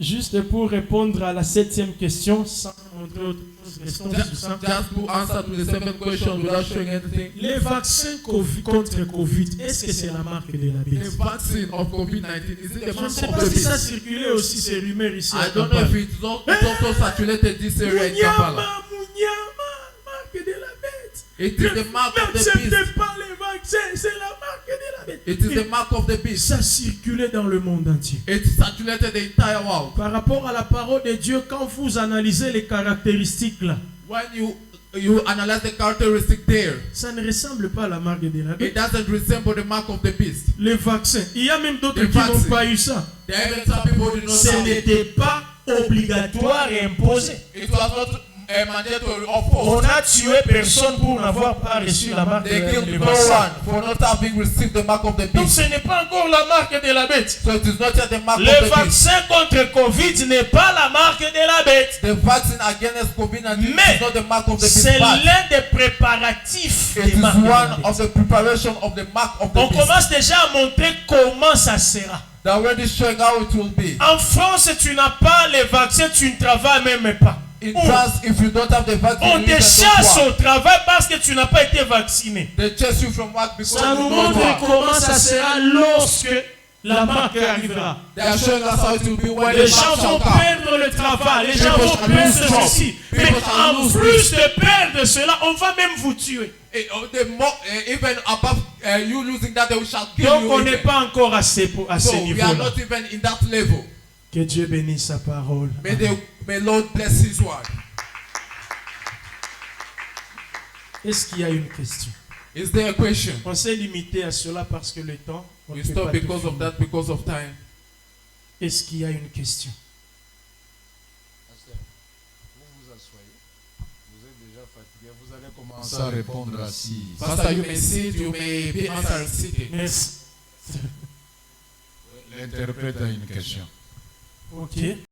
juste pour répondre à la 7e question, sans montrer autre chose, restons sur ça. Just to answer to the seventh question without showing anything. Les vaccins contre Covid, est-ce que c'est la marque de la The bête? vaccine of COVID-19, is it the Je ne mark sais of pas the si ça beast? circulait aussi ces rumeurs ici à I don't know if Kampala. it's also saturated this area in Kampala. Munyama, marque de la bête. It is the mark of the beast. N'acceptez pas les vaccins, c'est la marque de la bête. It is the mark of the beast. Ça circulait dans le monde entier. It saturated the entire world. Par rapport à la parole de Dieu, quand vous analysez les caractéristiques là, When you analyze the characteristic there, ça ne ressemble pas à la marque de la it bête. doesn't resemble the mark of the beast. Les vaccins, il y a même d'autres Les qui n'ont vaccins. pas eu ça. There are even some people who did not Ce have it. n'était pas obligatoire et imposé. It was not mandatory or On forced. a tué personne pour n'avoir pas reçu la marque de They la killed du no vaccin. one for not having received the mark of the Donc beast. ce n'est pas encore la marque de la bête. So it is not yet the mark Le of the beast. vaccin contre Covid n'est pas la marque de la bête. The vaccine against COVID-19 Mais is not the mark of the beast. c'est But l'un des préparatifs it des is marques de la one bête. of the preparation of the mark of the On beast. commence déjà à montrer comment ça sera. They're already showing how it will be. En France, tu n'as pas les vaccins, tu ne travailles même pas. In France, if you don't have the vaccine, On you te even chasse don't au work. travail parce que tu n'as pas été vacciné. They chase you from work because Ça you nous don't montre work. comment ça sera lorsque la marque arrivera. They are showing us how it will be when Les the gens mark vont shall come. perdre le travail, les gens People vont shall perdre lose jobs. ceci. Mais People shall en lose plus de perdre cela, on va même vous tuer. The more, even above you losing that, they shall kill Donc you. on n'est even. pas encore à ce So we are niveau-là. not even in that level. Que Dieu bénisse sa parole. May Lord bless His word. Est-ce qu'il y a une question? Is there a question? On s'est limité à cela parce que le temps. on We ne peut stop pas because tout of finir. that, because of time. Est-ce qu'il y a une question? Vous vous asseyez. Vous êtes déjà fatigué. Vous allez commencer à répondre assis. Pastor, you may sit, you may be answering sitting. Merci. L'interprète a une question. Ok.